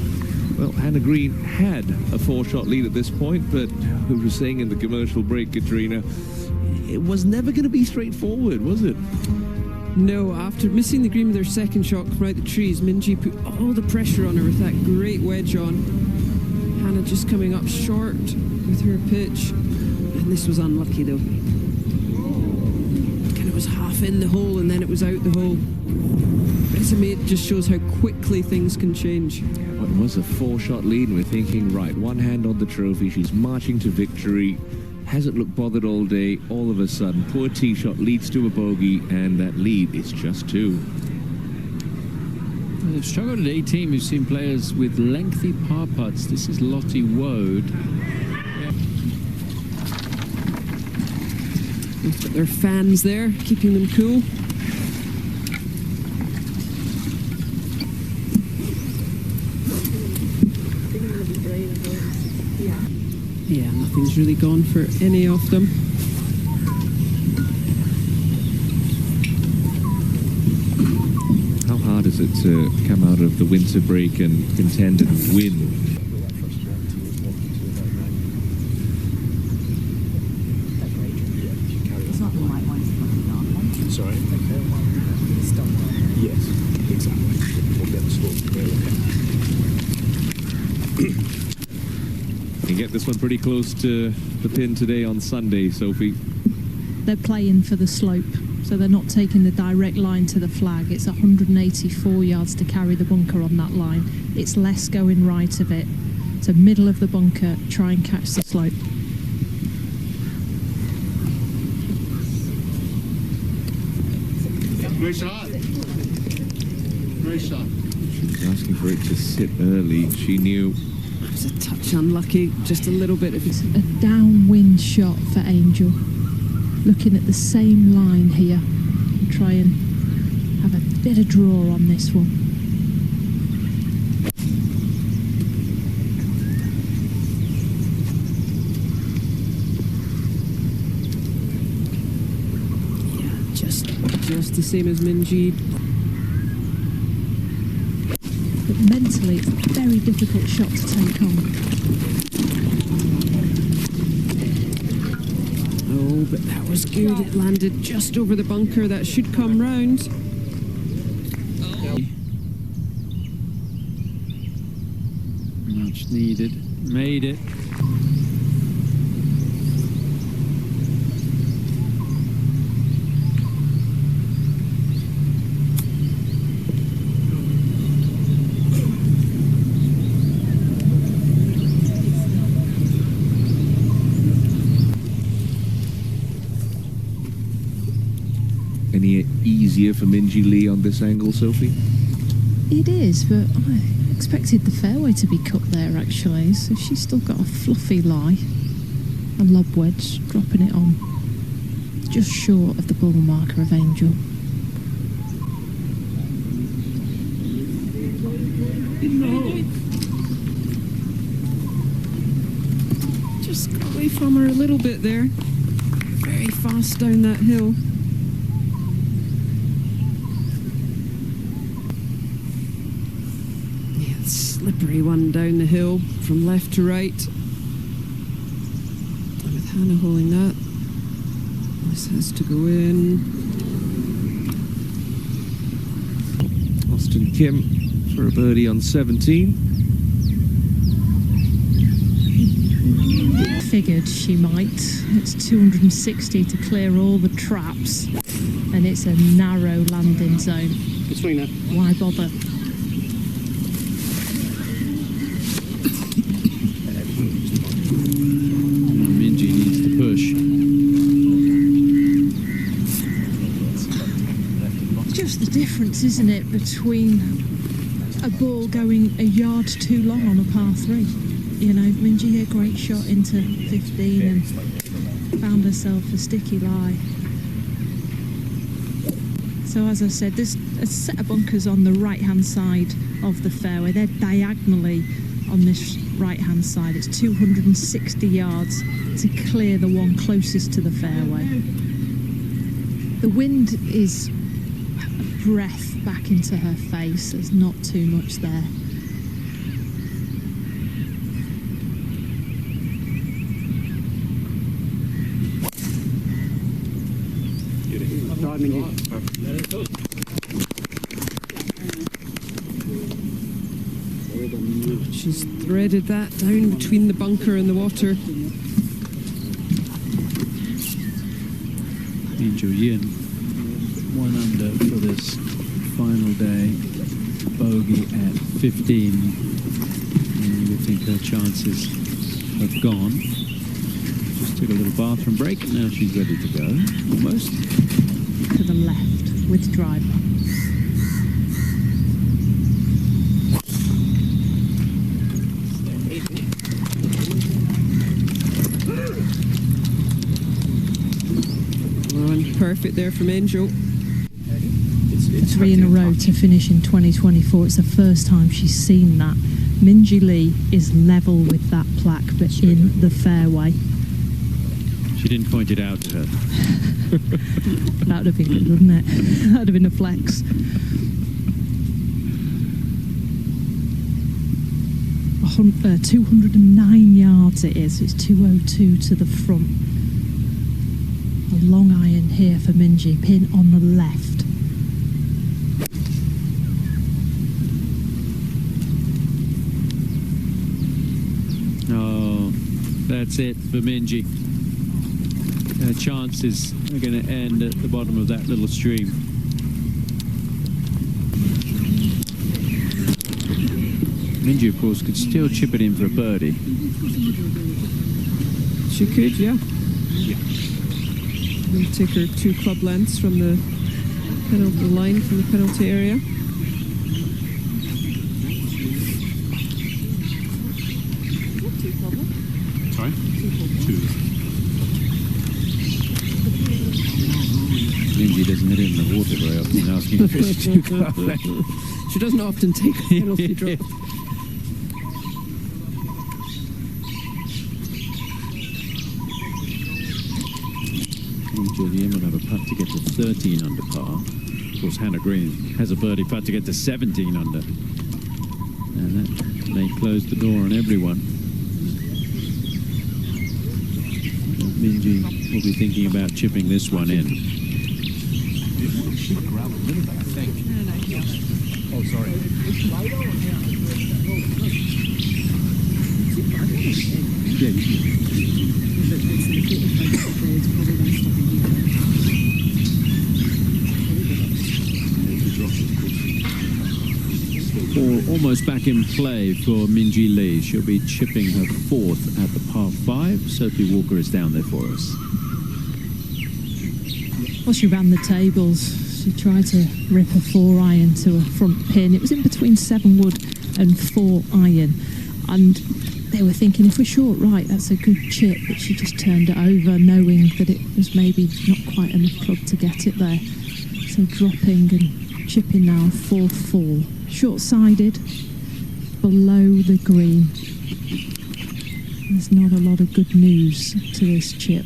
well, Hannah Green had a 4-shot lead at this point, but we were saying in the commercial break, Katrina, it was never going to be straightforward, was it? No, after missing the green with her second shot from out the trees, Minji put all the pressure on her with that great wedge on. Hannah just coming up short with her pitch. And this was unlucky though. Kind of was half in the hole and then it was out the hole. But it just shows how quickly things can change. Well, it was a 4-shot lead and we're thinking, right, one hand on the trophy, she's marching to victory. Hasn't looked bothered all day. All of a sudden, poor tee shot leads to a bogey, and that lead is just 2. Well, they've struggled at 18. We've seen players with lengthy par putts. This is Lottie Woad. They've got their fans there, keeping them cool. Yeah, nothing's really gone for any of them. How hard is it to come out of the winter break and contend and win? Sorry? Yes, exactly. We'll get the score. You get this one pretty close to the pin today on Sunday, Sophie. They're playing for the slope, so they're not taking the direct line to the flag. It's 184 yards to carry the bunker on that line. It's less going right of it. So middle of the bunker, try and catch the slope. Great shot. Great shot. She was asking for it to sit early. She knew. It was a touch unlucky, just a little bit of It's a downwind shot for Angel. Looking at the same line here. Try and have a bit of draw on this one. just the same as Minji. But mentally, it's a very difficult shot to take on. Oh, but that was good. It landed just over the bunker. That should come round. Much needed. Made it. Any easier for Minji Lee on this angle, Sophie? It is, but I expected the fairway to be cut there, actually. So she's still got a fluffy lie. A lob wedge, dropping it on. Just short of the ball marker of Angel. Just got away from her a little bit there. Very fast down that hill. Slippery one down the hill from left to right. And with Hannah holding that, this has to go in. Austin Kim for a birdie on 17. Figured she might. It's 260 to clear all the traps, and it's a narrow landing zone. Between that. Why bother? Minji needs to push. Just the difference, isn't it, between a ball going a yard too long on a par 3. You know, Minji a great shot into 15 and found herself a sticky lie. So as I said, there's a set of bunkers on the right-hand side of the fairway. They're diagonally on this right-hand side. It's 260 yards to clear the one closest to the fairway. The wind is a breath back into her face. There's not too much there. Drive, Minji. She's threaded that down between the bunker and the water. Angel Yin, 1 under for this final day. Bogey at 15. And you would think her chances have gone. Just took a little bathroom break, and now she's ready to go. Almost. To the left with driver. And perfect there from Angel. It's 3 in a row to finish in 2024. It's the first time she's seen that. Minji Lee is level with that plaque, but in the fairway. She didn't point it out to her. That would have been good, wouldn't it? That would have been a flex. 209 yards it is. It's 202 to the front. A long iron here for Minji, pin on the left. Oh, that's it for Minji. Her chances are going to end at the bottom of that little stream. Minji, of course, could still chip it in for a birdie. She could, yeah. We'll take her 2 club lengths from the penalty line, from the penalty area. Sorry? 2. Minji doesn't hit it in the water very often, asking if it's too club length. She doesn't often take a penalty drop. Julian will have a putt to get to 13 under par. Of course, Hannah Green has a birdie putt to get to 17 under. And that may close the door on everyone. Minji will be thinking about chipping this one in. Oh, sorry. Almost back in play for Minji Lee. She'll be chipping her 4th at the par 5. Sophie Walker is down there for us. Well, she ran the tables. She tried to rip a 4 iron to a front pin. It was in between 7 wood and 4 iron. And they were thinking, if we're short right, that's a good chip. But she just turned it over, knowing that it was maybe not quite enough club to get it there. So dropping and chipping now 4-4. Short-sided, below the green. There's not a lot of good news to this chip.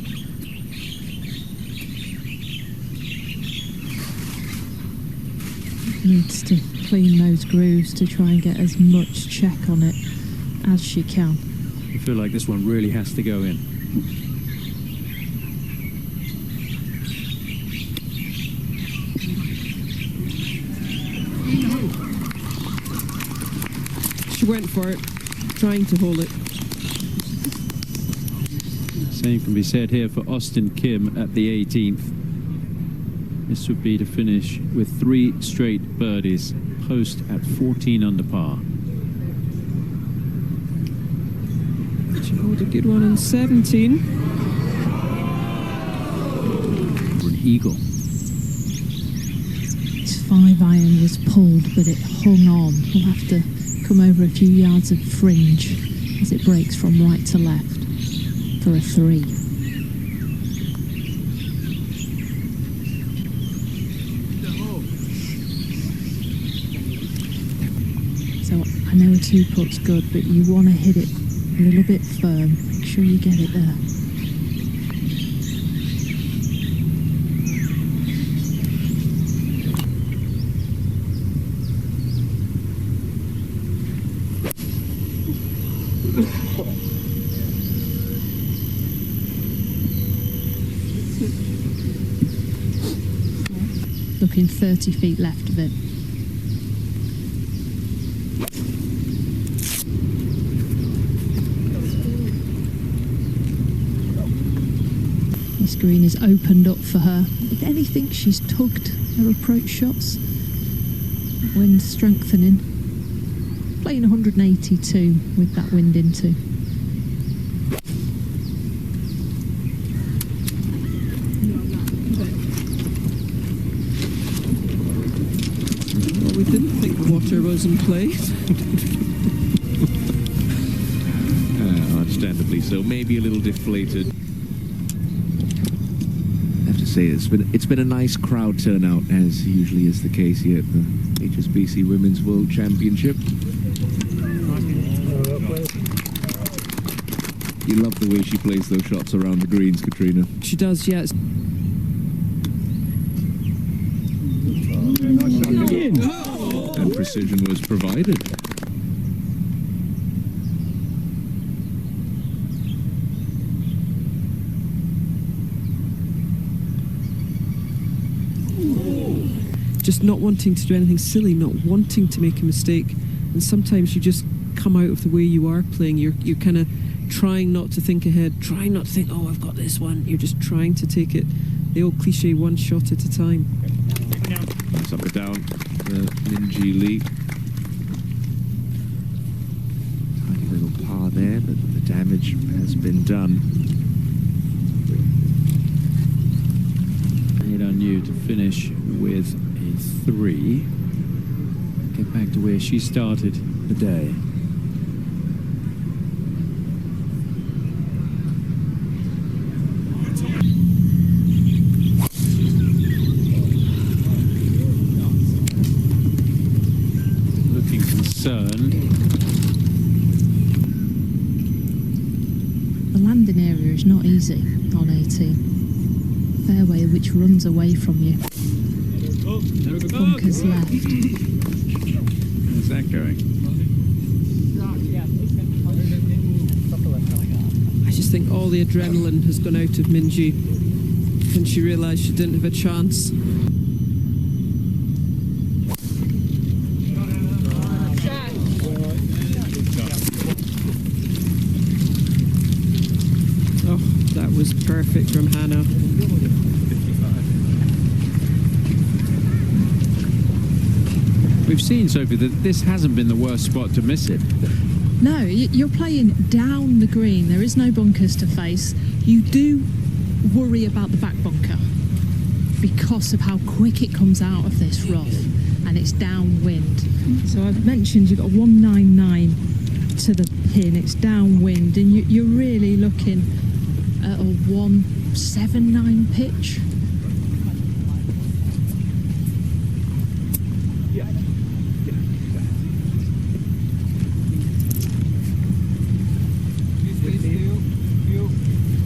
Needs to clean those grooves to try and get as much check on it as she can. I feel like this one really has to go in. She went for it, trying to hold it. Same can be said here for Austin Kim at the 18th. This would be to finish with 3 straight birdies, post at 14 under par. She hold a good one on 17. For an eagle. This 5 iron was pulled, but it hung on. We'll have to come over a few yards of fringe as it breaks from right to left for a 3. So I know a 2 putt's good, but you want to hit it a little bit firm. Make sure you get it there. looking 30 feet left of it. This green is opened up for her. If anything, she's tugged her approach shots. Wind strengthening. Playing 182 with that wind into. Well, we didn't think the water was in play. Understandably so. Maybe a little deflated. I have to say, it's been a nice crowd turnout, as usually is the case here at the HSBC Women's World Championship. You love the way she plays those shots around the greens, Katrina. She does, yes. And precision was provided. Just not wanting to do anything silly, not wanting to make a mistake. And sometimes you just come out of the way you are playing. You're kind of trying not to think ahead, trying not to think, oh, I've got this one. You're just trying to take it, the old cliche, one shot at a time. Sucker down, Minji Lee. Tiny little par there, but the damage has been done. Hit on you to finish with a 3. Get back to where she started the day. Looking concerned. The landing area is not easy on 18. Fairway which runs away from you. Bunkers left. How's that going? I just think all the adrenaline has gone out of Minji when she realised she didn't have a chance. Oh, that was perfect from Hannah. We've seen, Sophie, that this hasn't been the worst spot to miss it. No, you're playing down the green. There is no bunkers to face. You do worry about the back bunker because of how quick it comes out of this rough, and it's downwind. So I've mentioned you've got 199 to the pin. It's downwind, and you're really looking at a 179 pitch.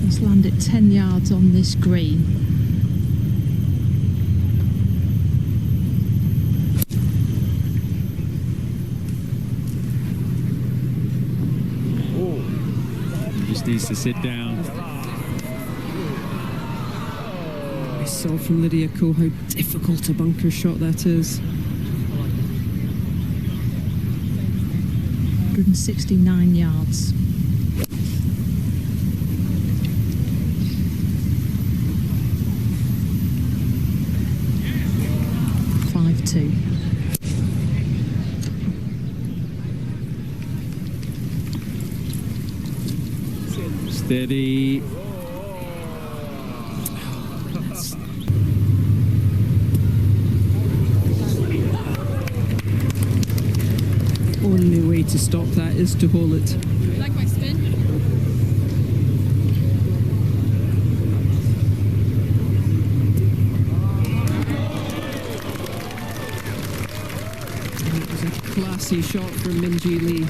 Let's land it 10 yards on this green. He just needs to sit down. I saw from Lydia Ko how difficult a bunker shot that is. 169 yards. Two. Steady. Only way to stop that is to hold it. You like my spin? Classy shot from Minji Lee.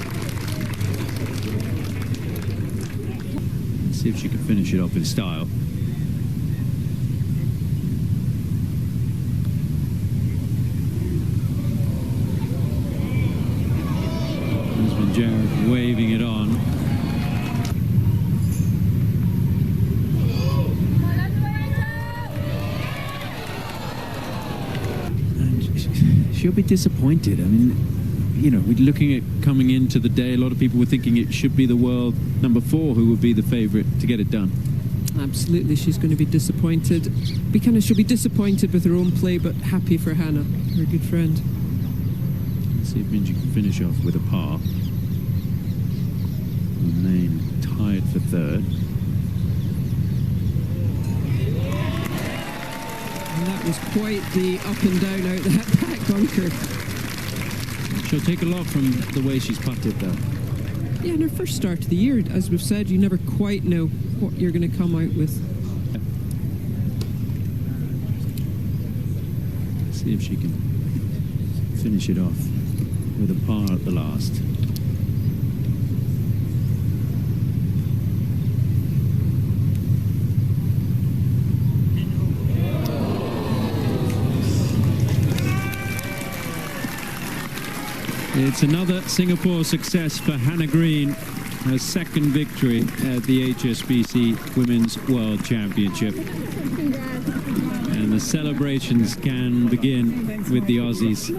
Let's see if she can finish it off in style. Husband Jared waving it on. she'll be disappointed. I mean, you know, we're looking at coming into the day, a lot of people were thinking it should be the world number 4 who would be the favourite to get it done. Absolutely, she's going to be disappointed. She'll be disappointed with her own play, but happy for Hannah, her good friend. Let's see if Minji can finish off with a par. Remain tied for 3rd. And that was quite the up and down out that back bunker. She'll take a lot from the way she's putted, though. Yeah, in her first start of the year, as we've said, you never quite know what you're going to come out with. Let's see if she can finish it off with a par at the last. It's another Singapore success for Hannah Green, her 2nd victory at the HSBC Women's World Championship. And the celebrations can begin with the Aussies.